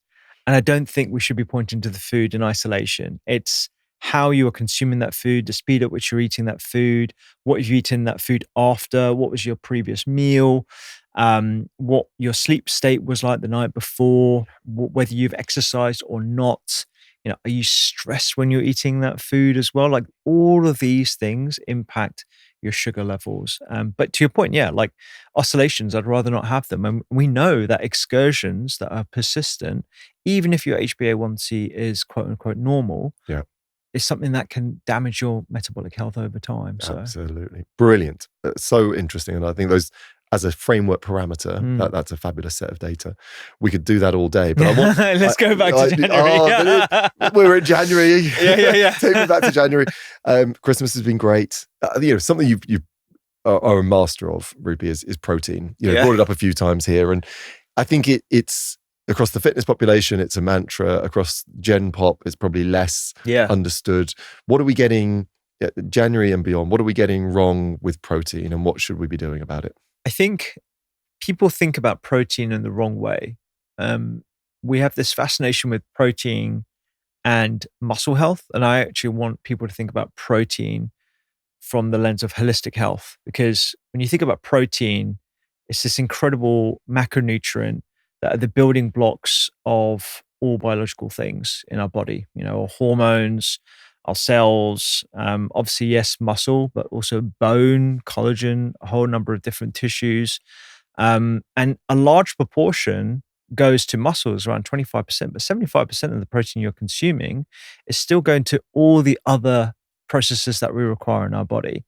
and I don't think we should be pointing to the food in isolation. It's how you are consuming that food, the speed at which you're eating that food, what have you eaten that food after, what was your previous meal, what your sleep state was like the night before, whether you've exercised or not. Are you stressed when you're eating that food as well? Like all of these things impact your sugar levels. But to your point, yeah, like oscillations, I'd rather not have them. And we know that excursions that are persistent, even if your HbA1c is quote unquote normal, Yeah. is something that can damage your metabolic health over time. So Absolutely. Brilliant. So interesting. And I think those, as a framework parameter, that's a fabulous set of data. We could do that all day. But I want let's go back to January. We're in January. Yeah. Take me back to January. Christmas has been great. Something you are a master of, Rupy, is protein. Brought it up a few times here. And I think it's across the fitness population, it's a mantra. Across Gen Pop, it's probably less understood. What are we getting, January and beyond, what are we getting wrong with protein, and what should we be doing about it? I think people think about protein in the wrong way. We have this fascination with protein and muscle health, and I actually want people to think about protein from the lens of holistic health, because when you think about protein, it's this incredible macronutrient that are the building blocks of all biological things in our body, our hormones, our cells, obviously, yes, muscle, but also bone, collagen, a whole number of different tissues. And a large proportion goes to muscles, around 25%, but 75% of the protein you're consuming is still going to all the other processes that we require in our body.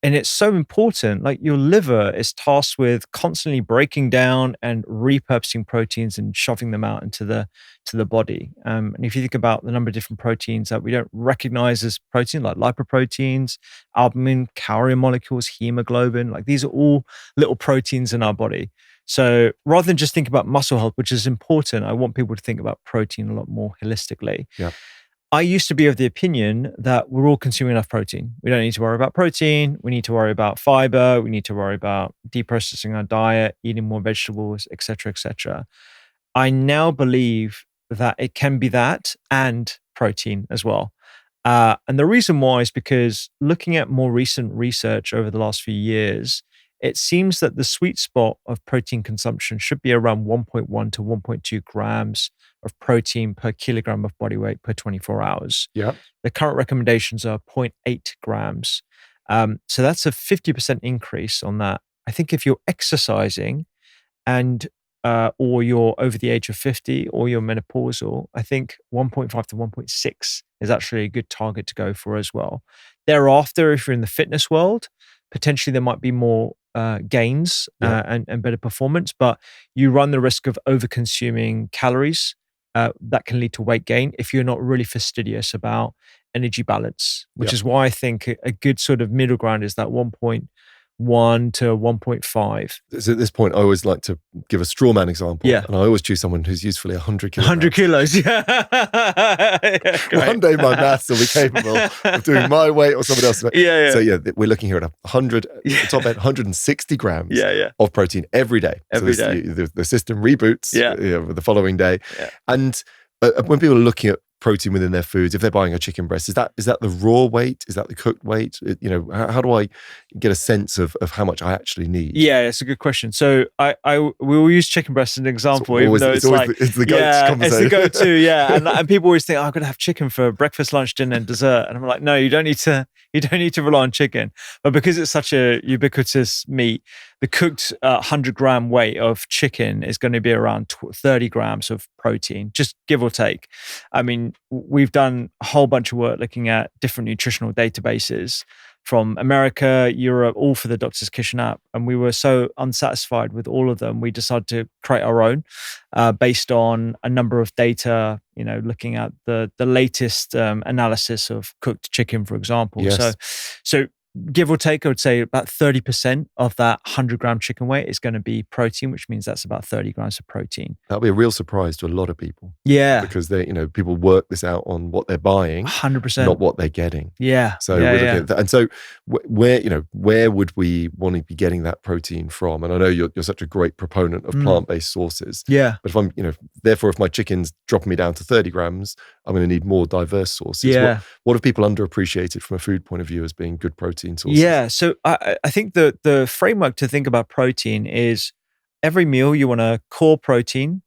And it's so important, like your liver is tasked with constantly breaking down and repurposing proteins and shoving them out into the body. And if you think about the number of different proteins that we don't recognize as protein, like lipoproteins, albumin, carrier molecules, hemoglobin, like these are all little proteins in our body. So rather than just think about muscle health, which is important, I want people to think about protein a lot more holistically. Yeah. I used to be of the opinion that we're all consuming enough protein. We don't need to worry about protein. We need to worry about fiber. We need to worry about deprocessing our diet, eating more vegetables, et cetera, et cetera. I now believe that it can be that and protein as well. And the reason why is because looking at more recent research over the last few years, it seems that the sweet spot of protein consumption should be around 1.1 to 1.2 grams of protein per kilogram of body weight per 24 hours. Yeah. The current recommendations are 0.8 grams. So that's a 50% increase on that. I think if you're exercising and or you're over the age of 50 or you're menopausal, I think 1.5 to 1.6 is actually a good target to go for as well. Thereafter, if you're in the fitness world, potentially there might be more gains and better performance, but you run the risk of over-consuming calories that can lead to weight gain if you're not really fastidious about energy balance, which is why I think a good sort of middle ground is that 1.1 to 1.5. So at this point, I always like to give a straw man example. Yeah. And I always choose someone who's usefully 100 kilograms. 100 kilos, yeah. One day my maths will be capable of doing my weight or somebody else's weight. Yeah. So we're looking here at 100, the top end, 160 grams of protein every day. Every day. The system reboots the following day. Yeah. And when people are looking at protein within their foods, if they're buying a chicken breast, is that the raw weight? Is that the cooked weight? How do I get a sense of how much I actually need? Yeah, it's a good question. So we will use chicken breast as an example, even though it's the go-to conversation. It's the go-to, yeah. And people always think, I've got to have chicken for breakfast, lunch, dinner, and dessert. And I'm like, no, you don't need to rely on chicken. But because it's such a ubiquitous meat, the cooked 100-gram weight of chicken is going to be around 30 grams of protein, just give or take. I mean, we've done a whole bunch of work looking at different nutritional databases from America, Europe, all for the Doctor's Kitchen app. And we were so unsatisfied with all of them, we decided to create our own based on a number of data, looking at the latest analysis of cooked chicken, for example. Yes. So give or take, I would say about 30% of that 100-gram chicken weight is going to be protein, which means that's about 30 grams of protein. That'll be a real surprise to a lot of people. Yeah. Because they, people work this out on what they're buying, 100%, not what they're getting. Yeah. So we're looking at that. And so where would we want to be getting that protein from? And I know you're such a great proponent of plant-based sources. Yeah. But if I'm, therefore if my chicken's dropping me down to 30 grams, I'm going to need more diverse sources. Yeah. What have people underappreciated from a food point of view as being good protein sources? Yeah, so I think the framework to think about protein is every meal you want a core protein,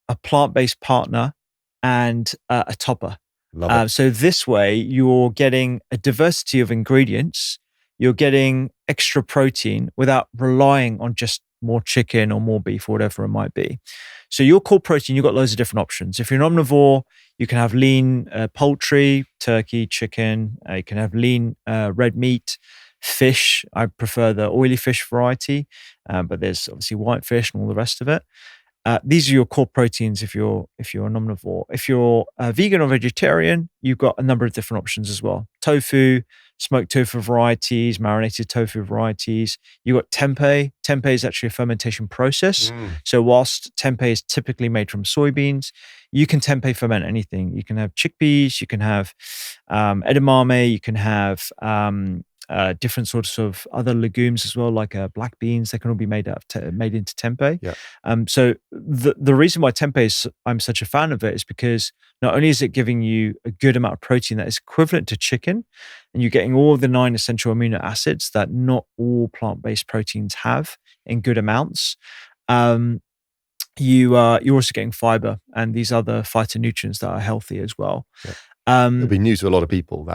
a plant-based partner, and a topper. Love it. So this way you're getting a diversity of ingredients. you're getting extra protein without relying on just more chicken or more beef or whatever it might be. So your core protein, you've got loads of different options. If you're an omnivore, you can have lean poultry, turkey, chicken. You can have lean red meat, fish. I prefer the oily fish variety, but there's obviously white fish and all the rest of it. These are your core proteins if you're an omnivore. If you're a vegan or vegetarian, you've got a number of different options as well. Tofu, smoked tofu varieties, marinated tofu varieties. You've got tempeh. Tempeh is actually a fermentation process. So whilst tempeh is typically made from soybeans, you can tempeh ferment anything. You can have chickpeas, you can have edamame, you can have different sorts of other legumes as well, like black beans. They can all be made into tempeh. Yeah. So the reason why tempeh I'm such a fan of it is because not only is it giving you a good amount of protein that is equivalent to chicken, and you're getting all of the 9 essential amino acids that not all plant-based proteins have in good amounts. You're also getting fiber and these other phytonutrients that are healthy as well. Yeah. It'll be new to a lot of people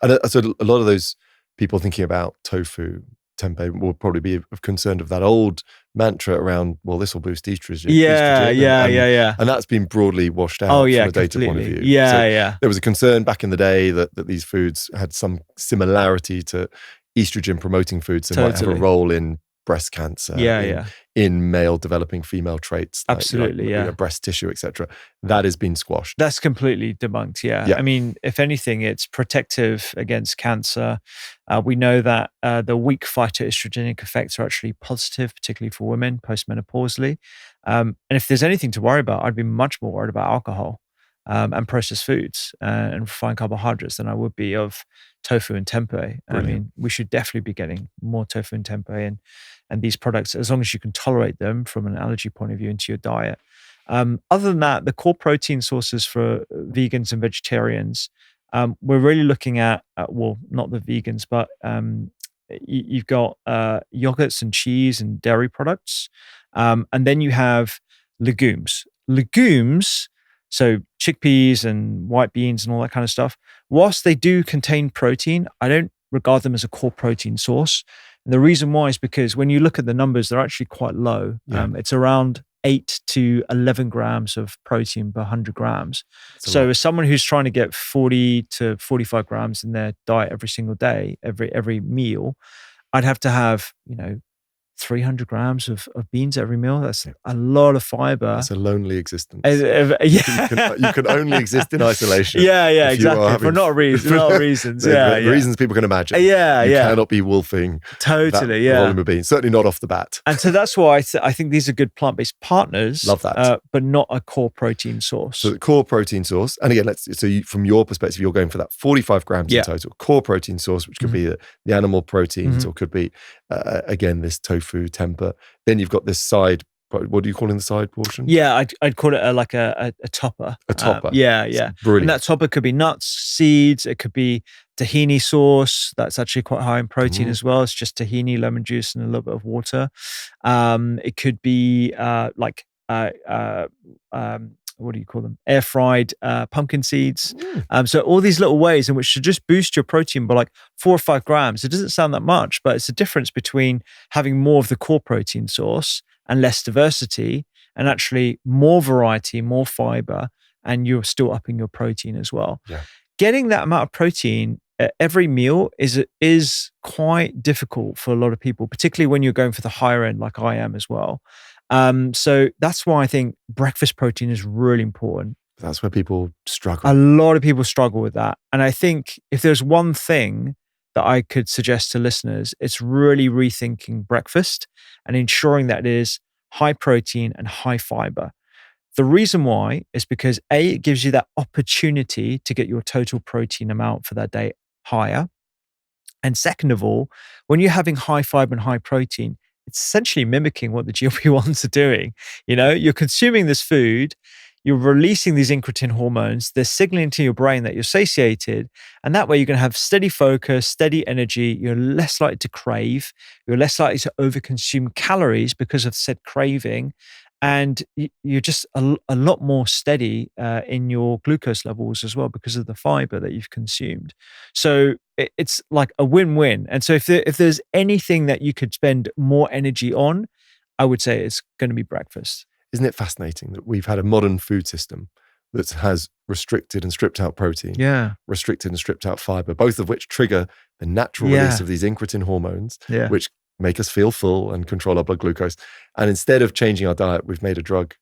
and so a lot of those people thinking about tofu, tempeh will probably be concerned of that old mantra around, well, this will boost estrogen. Yeah. And that's been broadly washed out from a data point of view. Yeah. There was a concern back in the day that these foods had some similarity to estrogen promoting foods and might have a role in breast cancer, in male developing female traits, like breast tissue, etc. That has been squashed. That's completely debunked. Yeah. I mean, if anything, it's protective against cancer. We know that the weak phytoestrogenic effects are actually positive, particularly for women postmenopausally. And if there's anything to worry about, I'd be much more worried about alcohol and processed foods and refined carbohydrates than I would be of tofu and tempeh. I mean, we should definitely be getting more tofu and tempeh and these products, as long as you can tolerate them from an allergy point of view, into your diet. Other than that, the core protein sources for vegans and vegetarians, we're really looking at, well, not the vegans, but you've got yogurts and cheese and dairy products. And then you have legumes. So chickpeas and white beans and all that kind of stuff, whilst they do contain protein, I don't regard them as a core protein source. And the reason why is because when you look at the numbers, they're actually quite low. It's around 8 to 11 grams of protein per 100 grams. So as someone who's trying to get 40 to 45 grams in their diet every single day, every meal, I'd have to have, 300 grams of beans every meal. That's a lot of fiber. That's a lonely existence. You can only exist in isolation. Exactly. For not reasons. Reasons people can imagine. You cannot be wolfing totally. that volume of beans. Certainly not off the bat. And so that's why I think these are good plant-based partners. Love that. But not a core protein source. So the core protein source, and again, from your perspective, you're going for that 45 grams in total. Core protein source, which could be the animal proteins, or could be again this tofu, tempeh. Then you've got this side. What do you call in the side portion? Yeah, I'd call it like a topper. A topper. Yeah. Brilliant. And that topper could be nuts, seeds. It could be tahini sauce. That's actually quite high in protein as well. It's just tahini, lemon juice, and a little bit of water. It could be what do you call them? Air fried pumpkin seeds. So all these little ways in which to just boost your protein by like 4 or 5 grams. It doesn't sound that much, but it's a difference between having more of the core protein source and less diversity, and actually more variety, more fiber, and you're still upping your protein as well. Yeah. Getting that amount of protein at every meal is quite difficult for a lot of people, particularly when you're going for the higher end like I am as well. So that's why I think breakfast protein is really important. That's where people struggle. A lot of people struggle with that. And I think if there's one thing that I could suggest to listeners, it's really rethinking breakfast and ensuring that it is high protein and high fiber. The reason why is because A, it gives you that opportunity to get your total protein amount for that day higher. And second of all, when you're having high fiber and high protein, it's essentially mimicking what the GLP1's are doing. You're consuming this food, you're releasing these incretin hormones, they're signaling to your brain that you're satiated, and that way you're going to have steady focus, steady energy, you're less likely to crave, you're less likely to overconsume calories because of said craving, and you're just a lot more steady in your glucose levels as well because of the fiber that you've consumed. So it's like a win-win. And so if there's anything that you could spend more energy on, I would say it's going to be breakfast. Isn't it fascinating that we've had a modern food system that has restricted and stripped out protein, restricted and stripped out fiber, both of which trigger the natural release of these incretin hormones, which make us feel full and control our blood glucose. And instead of changing our diet, we've made a drug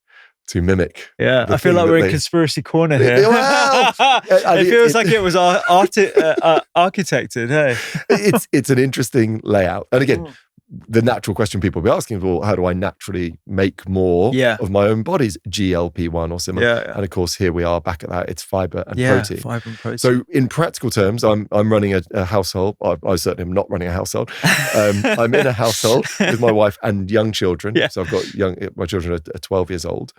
to mimic. Yeah, I feel like we're in conspiracy corner here. Well, it feels like it was architected. Hey, it's an interesting layout. And again, the natural question people will be asking, well, how do I naturally make more of my own body's GLP1 or similar? And of course, here we are back at that. It's fiber and protein. Fiber and protein. So in practical terms, I'm running a household. I certainly am not running a household. I'm in a household with my wife and young children. So I've got my children are 12 years old.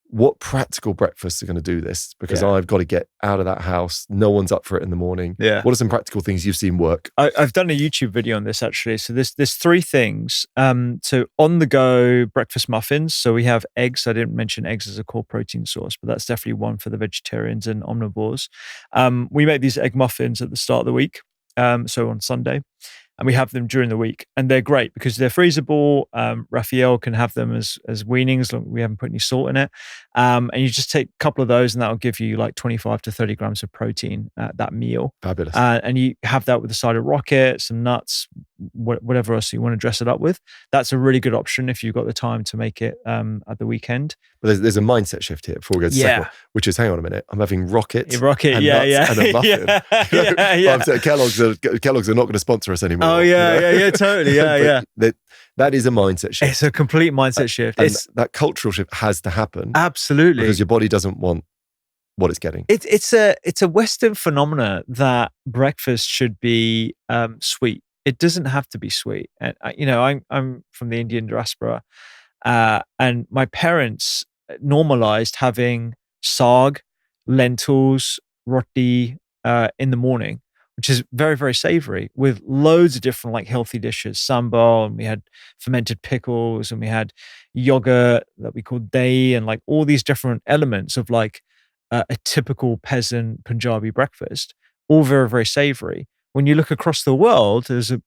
What practical breakfasts are going to do this? Because I've got to get out of that house. No one's up for it in the morning. What are some practical things you've seen work? I've done a YouTube video on this actually. So there's three things. So on the go breakfast muffins. So we have eggs. I didn't mention eggs as a core protein source, but that's definitely one for the vegetarians and omnivores. We make these egg muffins at the start of the week. So on Sunday. And we have them during the week, and they're great because they're freezable. Raphael can have them as weanings. We haven't put any salt in it, and you just take a couple of those, and that'll give you like 25 to 30 grams of protein at that meal. Fabulous. And you have that with a side of rocket, some nuts, whatever else you want to dress it up with. That's a really good option if you've got the time to make it at the weekend. But there's a mindset shift here before we go to the second one, which is, hang on a minute, I'm having rocket and nuts and a muffin. Kellogg's are not going to sponsor us anymore. Oh totally, that is a mindset shift. It's a complete mindset shift. And that cultural shift has to happen. Absolutely, because your body doesn't want what it's getting. It's a Western phenomena that breakfast should be sweet. It doesn't have to be sweet. And I'm from the Indian diaspora, and my parents normalized having saag, lentils, roti in the morning, which is very, very savory, with loads of different like healthy dishes, sambal, and we had fermented pickles, and we had yogurt that we called dahi, and like all these different elements of like a typical peasant Punjabi breakfast, all very, very savory. When you look across the world, there's a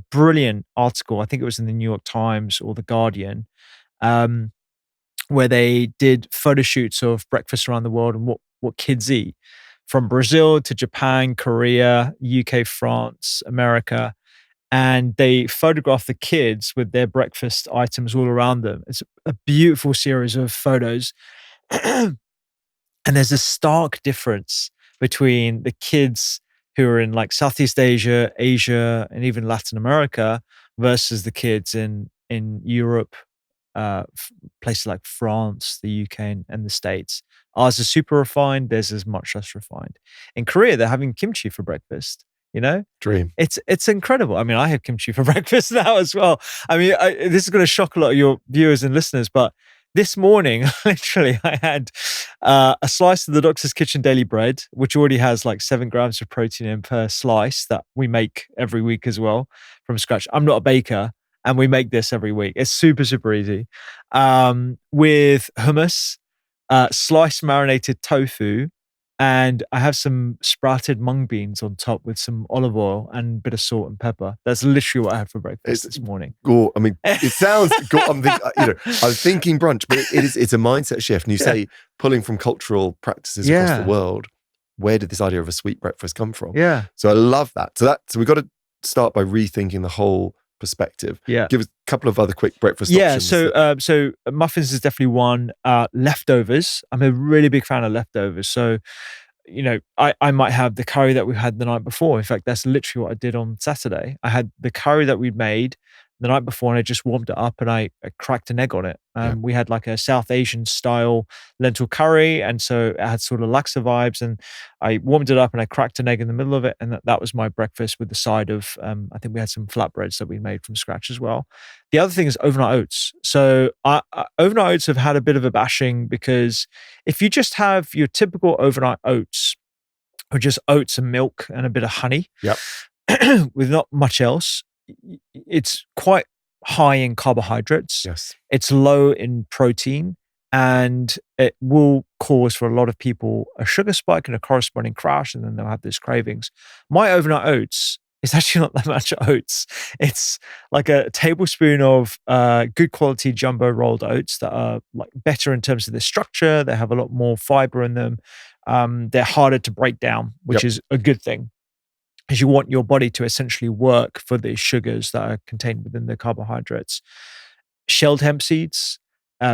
brilliant article, I think it was in the New York Times or the Guardian, where they did photo shoots of breakfast around the world and what kids eat. From Brazil to Japan, Korea, UK, France, America. And they photograph the kids with their breakfast items all around them. It's a beautiful series of photos. And there's a stark difference between the kids who are in like Southeast Asia, and even Latin America versus the kids in Europe, places like France, the UK, and the States. Ours is super refined. Theirs is much less refined. In Korea, they're having kimchi for breakfast. Dream. It's incredible. I mean, I have kimchi for breakfast now as well. I mean, this is going to shock a lot of your viewers and listeners, but this morning, literally, I had a slice of the Doctor's Kitchen Daily Bread, which already has like 7 grams of protein in per slice that we make every week as well from scratch. I'm not a baker, and we make this every week. It's super, super easy. With hummus, sliced marinated tofu, and I have some sprouted mung beans on top with some olive oil and a bit of salt and pepper. That's literally what I had for breakfast this morning. I mean, it sounds. I'm thinking brunch, but it's a mindset shift. And you say pulling from cultural practices across the world. Where did this idea of a sweet breakfast come from? Yeah. So I love that. So we've got to start by rethinking the whole perspective. Yeah. Give us a couple of other quick breakfast options. So muffins is definitely one. Leftovers. I'm a really big fan of leftovers. So, I might have the curry that we had the night before. In fact, that's literally what I did on Saturday. I had the curry that we'd made the night before, and I just warmed it up and I cracked an egg on it. We had like a South Asian style lentil curry, and so it had sort of laksa vibes, and I warmed it up and I cracked an egg in the middle of it, and that was my breakfast with the side of, I think we had some flatbreads that we made from scratch as well. The other thing is overnight oats. So overnight oats have had a bit of a bashing because if you just have your typical overnight oats, or just oats and milk and a bit of honey, with not much else, it's quite high in carbohydrates. Yes. It's low in protein, and it will cause for a lot of people a sugar spike and a corresponding crash, and then they'll have these cravings. My overnight oats is actually not that much oats. It's like a tablespoon of good quality jumbo rolled oats that are like better in terms of their structure. They have a lot more fiber in them. They're harder to break down, which is a good thing, because you want your body to essentially work for the sugars that are contained within the carbohydrates. Shelled hemp seeds,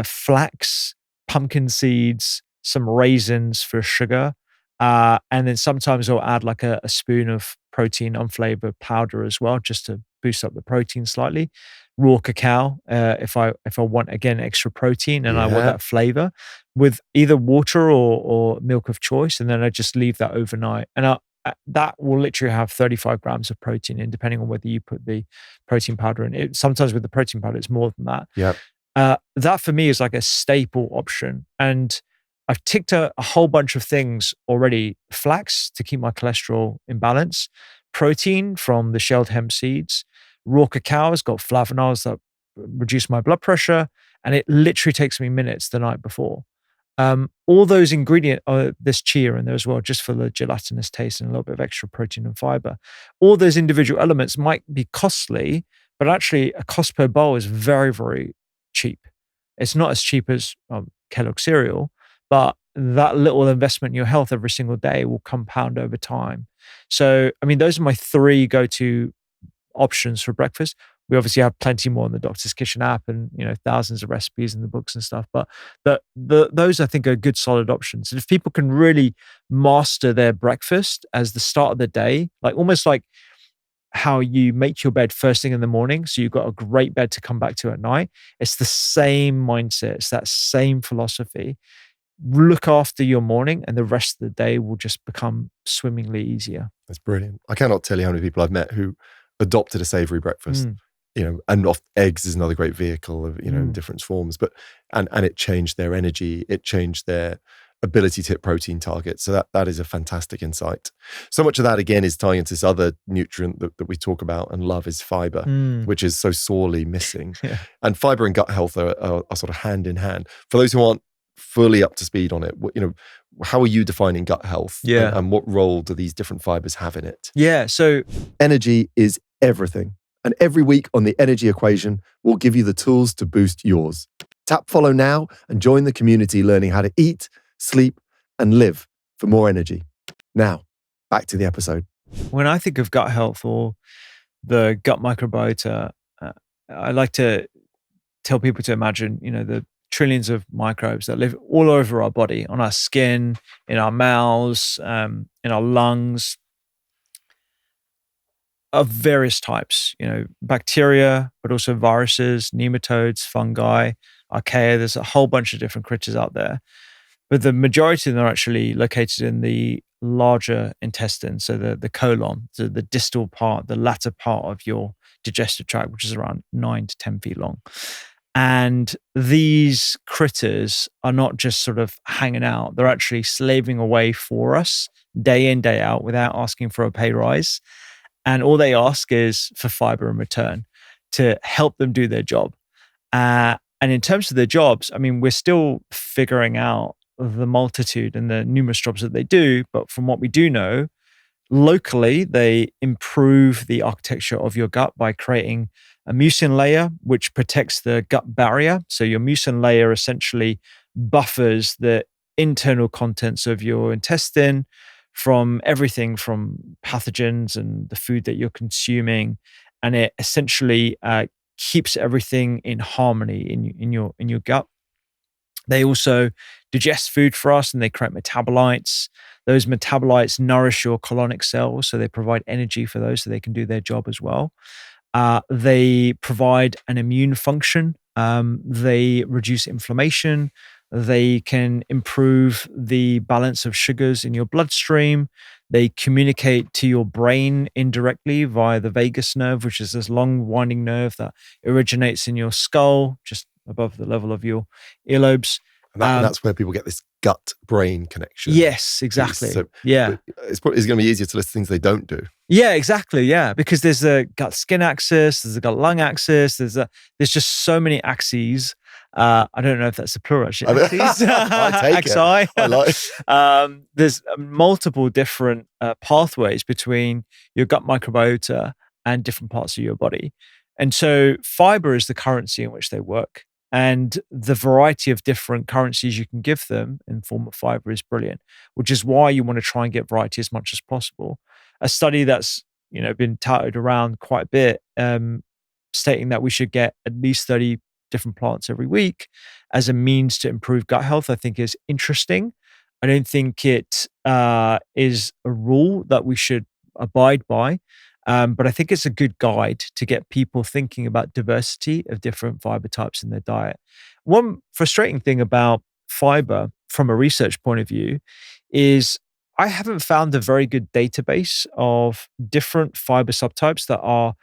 flax, pumpkin seeds, some raisins for sugar. And then sometimes I'll add like a spoon of protein unflavored powder as well, just to boost up the protein slightly. Raw cacao, if I want, again, extra protein and I want that flavor, with either water or milk of choice. And then I just leave that overnight. And that will literally have 35 grams of protein in, depending on whether you put the protein powder in. Sometimes with the protein powder, it's more than that. Yeah. That for me is like a staple option. And I've ticked a whole bunch of things already. Flax to keep my cholesterol in balance, protein from the shelled hemp seeds, raw cacao has got flavonoids that reduce my blood pressure, and it literally takes me minutes the night before. All those ingredients, there's chia in there as well, just for the gelatinous taste and a little bit of extra protein and fiber. All those individual elements might be costly, but actually a cost per bowl is very, very cheap. It's not as cheap as Kellogg cereal, but that little investment in your health every single day will compound over time. So, I mean, those are my 3 go-to options for breakfast. We obviously have plenty more in the Doctor's Kitchen app, and thousands of recipes in the books and stuff. But those I think are good, solid options. And if people can really master their breakfast as the start of the day, like almost like how you make your bed first thing in the morning, so you've got a great bed to come back to at night. It's the same mindset. It's that same philosophy. Look after your morning, and the rest of the day will just become swimmingly easier. That's brilliant. I cannot tell you how many people I've met who adopted a savory breakfast. And eggs is another great vehicle of, in different forms, but, and it changed their energy. It changed their ability to hit protein targets. So that is a fantastic insight. So much of that, again, is tying into this other nutrient that we talk about and love, is fiber, which is so sorely missing. And fiber and gut health are sort of hand in hand. For those who aren't fully up to speed on it, how are you defining gut health? And what role do these different fibers have in it? So energy is everything. And every week on the Energy Equation, we'll give you the tools to boost yours. Tap follow now and join the community learning how to eat, sleep, and live for more energy. Now, back to the episode. When I think of gut health or the gut microbiota, I like to tell people to imagine, the trillions of microbes that live all over our body, on our skin, in our mouths, in our lungs, of various types, bacteria, but also viruses, nematodes, fungi, archaea. There's a whole bunch of different critters out there. But the majority of them are actually located in the larger intestine, so the colon, so the distal part, the latter part of your digestive tract, which is around 9 to 10 feet long. And these critters are not just sort of hanging out. They're actually slaving away for us day in, day out, without asking for a pay rise. And all they ask is for fiber in return to help them do their job. And in terms of their jobs, I mean, we're still figuring out the multitude and the numerous jobs that they do. But from what we do know, locally, they improve the architecture of your gut by creating a mucin layer, which protects the gut barrier. So your mucin layer essentially buffers the internal contents of your intestine from everything from pathogens and the food that you're consuming. And it essentially keeps everything in harmony in your gut. They also digest food for us, and they create metabolites. Those metabolites nourish your colonic cells, so they provide energy for those so they can do their job as well. They provide an immune function. They reduce inflammation. They can improve the balance of sugars in your bloodstream. They communicate to your brain indirectly via the vagus nerve, which is this long winding nerve that originates in your skull, just above the level of your earlobes. And that's where people get this gut-brain connection. Yes, exactly. So, it's going to be easier to list things they don't do. Yeah, exactly. Yeah, because there's a gut skin axis, there's a gut lung axis, there's just so many axes. I don't know if that's the plural actually. Axes, I take it. axi. I like. There's multiple different pathways between your gut microbiota and different parts of your body, and so fiber is the currency in which they work. And the variety of different currencies you can give them in form of fiber is brilliant, which is why you want to try and get variety as much as possible. A study that's been touted around quite a bit, stating that we should get at least 30 different plants every week as a means to improve gut health, I think is interesting. I don't think it is a rule that we should abide by, but I think it's a good guide to get people thinking about diversity of different fiber types in their diet. One frustrating thing about fiber from a research point of view is I haven't found a very good database of different fiber subtypes that are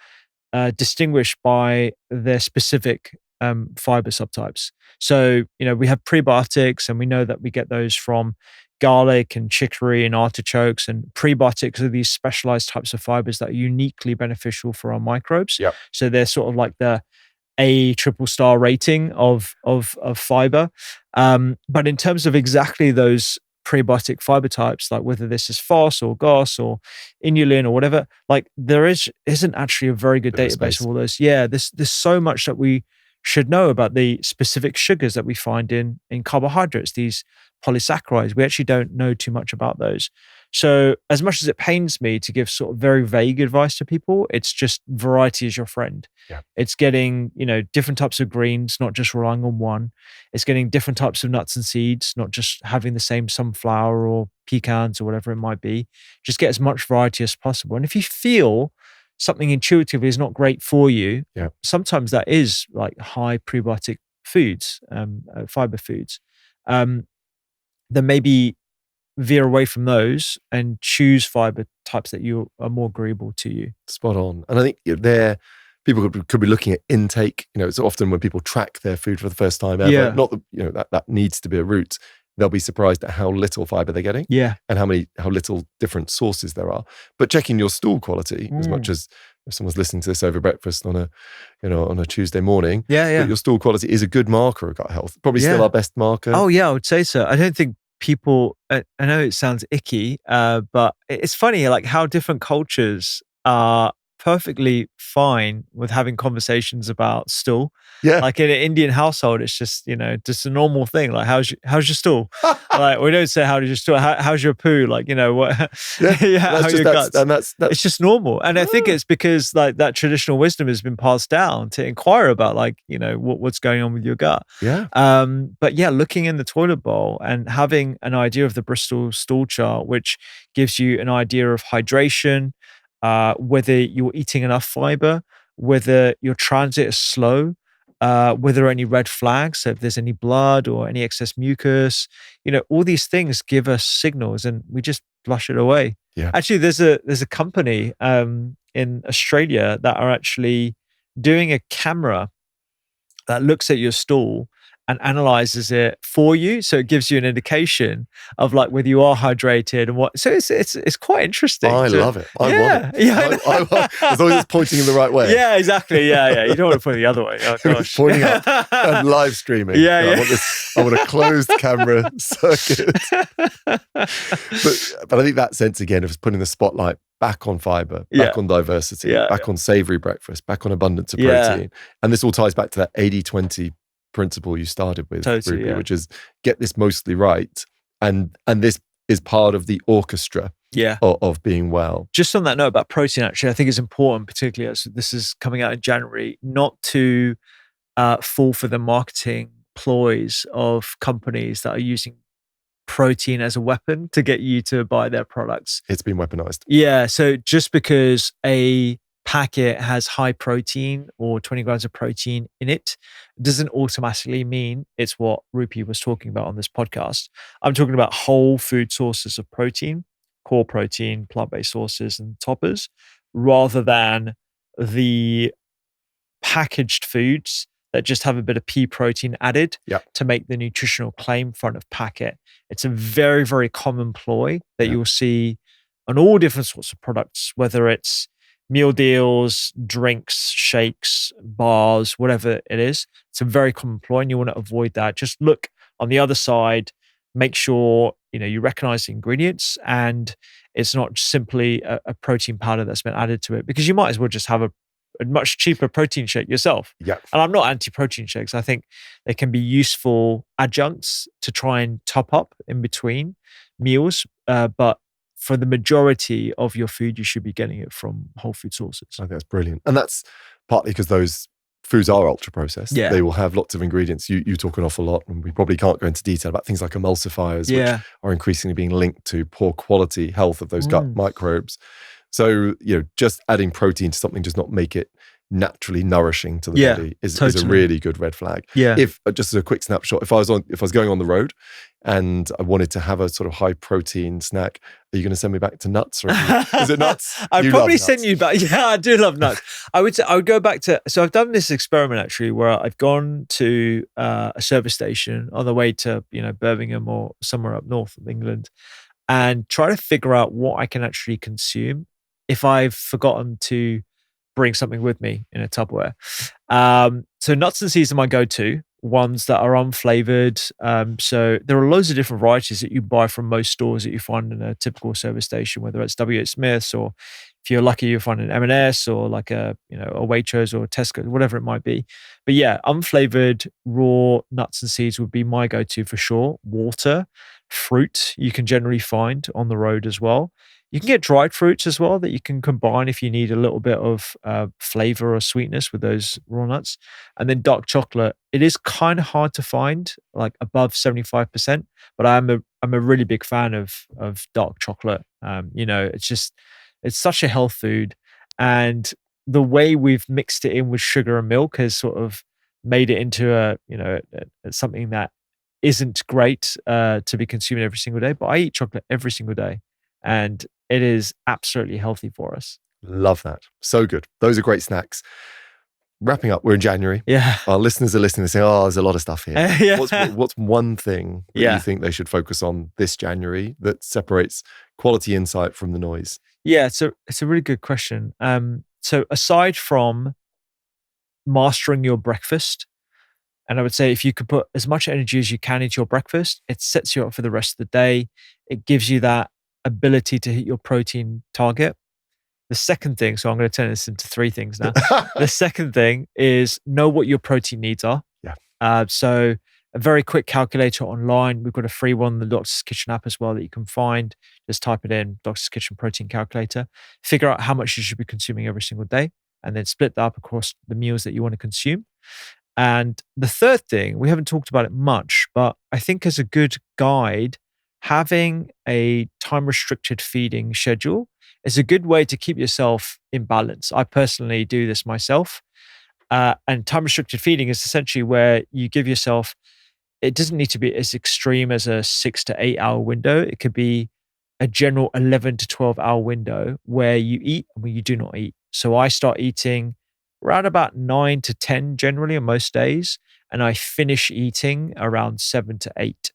distinguished by their specific fiber subtypes. So, we have prebiotics, and we know that we get those from garlic and chicory and artichokes. And prebiotics are these specialized types of fibers that are uniquely beneficial for our microbes. Yep. So they're sort of like the A triple star rating of fiber. But in terms of exactly those prebiotic fiber types, like whether this is FOS or GOS or inulin or whatever, like there isn't actually a very good database of all those. Yeah, there's so much that we should know about the specific sugars that we find in carbohydrates, these polysaccharides. We actually don't know too much about those. So as much as it pains me to give sort of very vague advice to people, it's just variety is your friend. Yeah. It's getting, different types of greens, not just relying on one. It's getting different types of nuts and seeds, not just having the same sunflower or pecans or whatever it might be. Just get as much variety as possible. And if you feel something intuitively is not great for you, sometimes that is like high prebiotic foods, fiber foods, then maybe veer away from those and choose fiber types that you are more agreeable to you. Spot on. And I think people could be looking at intake. It's often when people track their food for the first time ever. Yeah. Not that needs to be a route. They'll be surprised at how little fiber they're getting. Yeah. And how little different sources there are. But checking your stool quality, as much as if someone's listening to this over breakfast on a Tuesday morning, but your stool quality is a good marker of gut health. Probably still our best marker. Oh yeah, I would say so. I don't think people, I know it sounds icky, but it's funny like how different cultures are perfectly fine with having conversations about stool. Yeah. Like in an Indian household, it's just, just a normal thing. Like, how's your stool? Like, we don't say, how does your stool? How's your poo? Like, what? How your guts? And that's it's just normal. And I think it's because like that traditional wisdom has been passed down to inquire about like, what's going on with your gut. Yeah. But yeah, looking in the toilet bowl and having an idea of the Bristol stool chart, which gives you an idea of hydration, whether you're eating enough fiber, whether your transit is slow, whether there are any red flags, so if there's any blood or any excess mucus, all these things give us signals and we just flush it away. Yeah. Actually, there's a company in Australia that are actually doing a camera that looks at your stool and analyzes it for you, so it gives you an indication of like whether you are hydrated and what. So it's quite interesting. I love it. I want it. Yeah, as long as it's pointing in the right way. Yeah, exactly. Yeah. You don't want to point it the other way. Oh gosh. Pointing up and live streaming. Yeah. I want a closed camera circuit. But I think that sense again of putting the spotlight back on fiber, back on diversity, back on savory breakfast, back on abundance of protein. And this all ties back to that 80-20 principle you started with, totally, Rupy, which is get this mostly right. And this is part of the orchestra of being well. Just on that note about protein, actually, I think it's important, particularly as this is coming out in January, not to fall for the marketing ploys of companies that are using protein as a weapon to get you to buy their products. It's been weaponized. Yeah. So just because a packet has high protein or 20 grams of protein in it doesn't automatically mean it's what Rupy was talking about on this podcast. I'm talking about whole food sources of protein, core protein, plant-based sources and toppers, rather than the packaged foods that just have a bit of pea protein added to make the nutritional claim front of packet. It's a very, very common ploy that you will see on all different sorts of products, whether it's meal deals, drinks, shakes, bars, whatever it is. It's a very common ploy, and you want to avoid that. Just look on the other side, make sure you recognize the ingredients, and it's not simply a protein powder that's been added to it, because you might as well just have a much cheaper protein shake yourself. Yeah. And I'm not anti-protein shakes. I think they can be useful adjuncts to try and top up in between meals. But for the majority of your food, you should be getting it from whole food sources. I think that's brilliant. And that's partly because those foods are ultra processed. Yeah. They will have lots of ingredients. You talk an awful lot, and we probably can't go into detail about things like emulsifiers, which are increasingly being linked to poor quality health of those gut microbes. So, just adding protein to something does not make it naturally nourishing to the body is a really good red flag. Yeah. If just as a quick snapshot, if I was going on the road and I wanted to have a sort of high protein snack, are you going to send me back to nuts? Or is it nuts? I'd probably send you back. Yeah, I do love nuts. I would go back to, so I've done this experiment actually where I've gone to a service station on the way to, Birmingham or somewhere up north of England, and try to figure out what I can actually consume if I've forgotten to bring something with me in a Tupperware. So nuts and seeds are my go-to, ones that are unflavored. So there are loads of different varieties that you buy from most stores that you find in a typical service station, whether it's W.H. Smith's, or if you're lucky, you'll find an M&S, or like a Waitrose or Tesco, whatever it might be. But yeah, unflavored raw nuts and seeds would be my go-to for sure. Water, fruit you can generally find on the road as well. You can get dried fruits as well that you can combine if you need a little bit of flavor or sweetness with those raw nuts. And then dark chocolate, it is kind of hard to find, like above 75%, but I'm a really big fan of dark chocolate. It's such a health food, and the way we've mixed it in with sugar and milk has sort of made it into something that isn't great to be consumed every single day. But I eat chocolate every single day, and it is absolutely healthy for us. Love that. So good. Those are great snacks. Wrapping up, we're in January. Yeah. Our listeners are listening and saying, there's a lot of stuff here. Yeah. What's one thing that you think they should focus on this January that separates quality insight from the noise? Yeah, it's a really good question. So aside from mastering your breakfast, and I would say if you could put as much energy as you can into your breakfast, it sets you up for the rest of the day. It gives you that ability to hit your protein target. The second thing, so I'm going to turn this into three things now. The second thing is know what your protein needs are. Yeah. So a very quick calculator online. We've got a free one, the Doctor's Kitchen app as well, that you can find. Just type it in, Doctor's Kitchen protein calculator. Figure out how much you should be consuming every single day, and then split that up across the meals that you want to consume. And the third thing, we haven't talked about it much, but I think as a good guide, having a time-restricted feeding schedule is a good way to keep yourself in balance. I personally do this myself. And time-restricted feeding is essentially where you give yourself, it doesn't need to be as extreme as a 6 to 8 hour window. It could be a general 11 to 12 hour window where you eat and where you do not eat. So I start eating around about 9 to 10 generally on most days, and I finish eating around 7 to 8.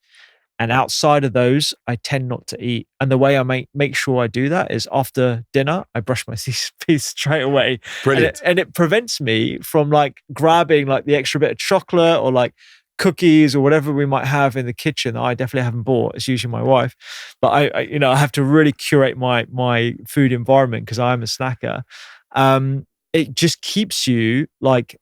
And outside of those, I tend not to eat. And the way I make sure I do that is after dinner, I brush my teeth straight away. Brilliant. And it prevents me from like grabbing like the extra bit of chocolate or like cookies or whatever we might have in the kitchen that I definitely haven't bought. It's usually my wife. But I have to really curate my food environment because I am a snacker. It just keeps you like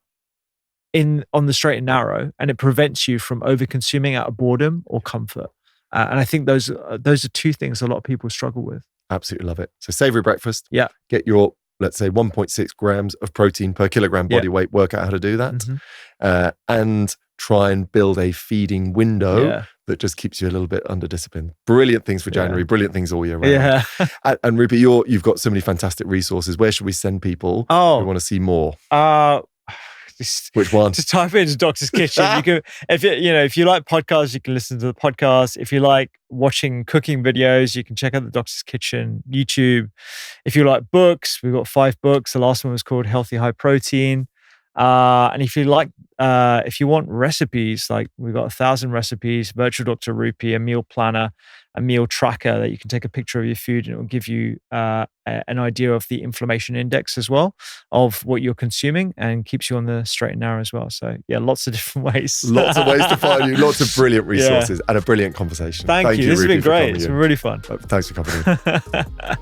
on the straight and narrow, and it prevents you from over consuming out of boredom or comfort. And I think those are two things a lot of people struggle with. Absolutely love it. So savory breakfast. Yeah. Get your, let's say 1.6 grams of protein per kilogram body weight, work out how to do that. Mm-hmm. And try and build a feeding window that just keeps you a little bit under discipline. Brilliant things for January, brilliant things all year round. Yeah. And Rupy, you've got so many fantastic resources. Where should we send people who want to see more? Which one? Just type into Doctor's Kitchen. You can, if you like podcasts, you can listen to the podcast. If you like watching cooking videos, you can check out the Doctor's Kitchen YouTube. If you like books, we've got 5 books. The last one was called Healthy High Protein. And if you want recipes, like we've got 1,000 recipes, virtual Dr. Rupy, a meal planner, a meal tracker that you can take a picture of your food, and it will give you an idea of the inflammation index as well of what you're consuming, and keeps you on the straight and narrow as well. So yeah, lots of different ways. Lots of ways to find you, lots of brilliant resources, and a brilliant conversation. Thank you. This has been great. It's been really fun. Thanks for coming in.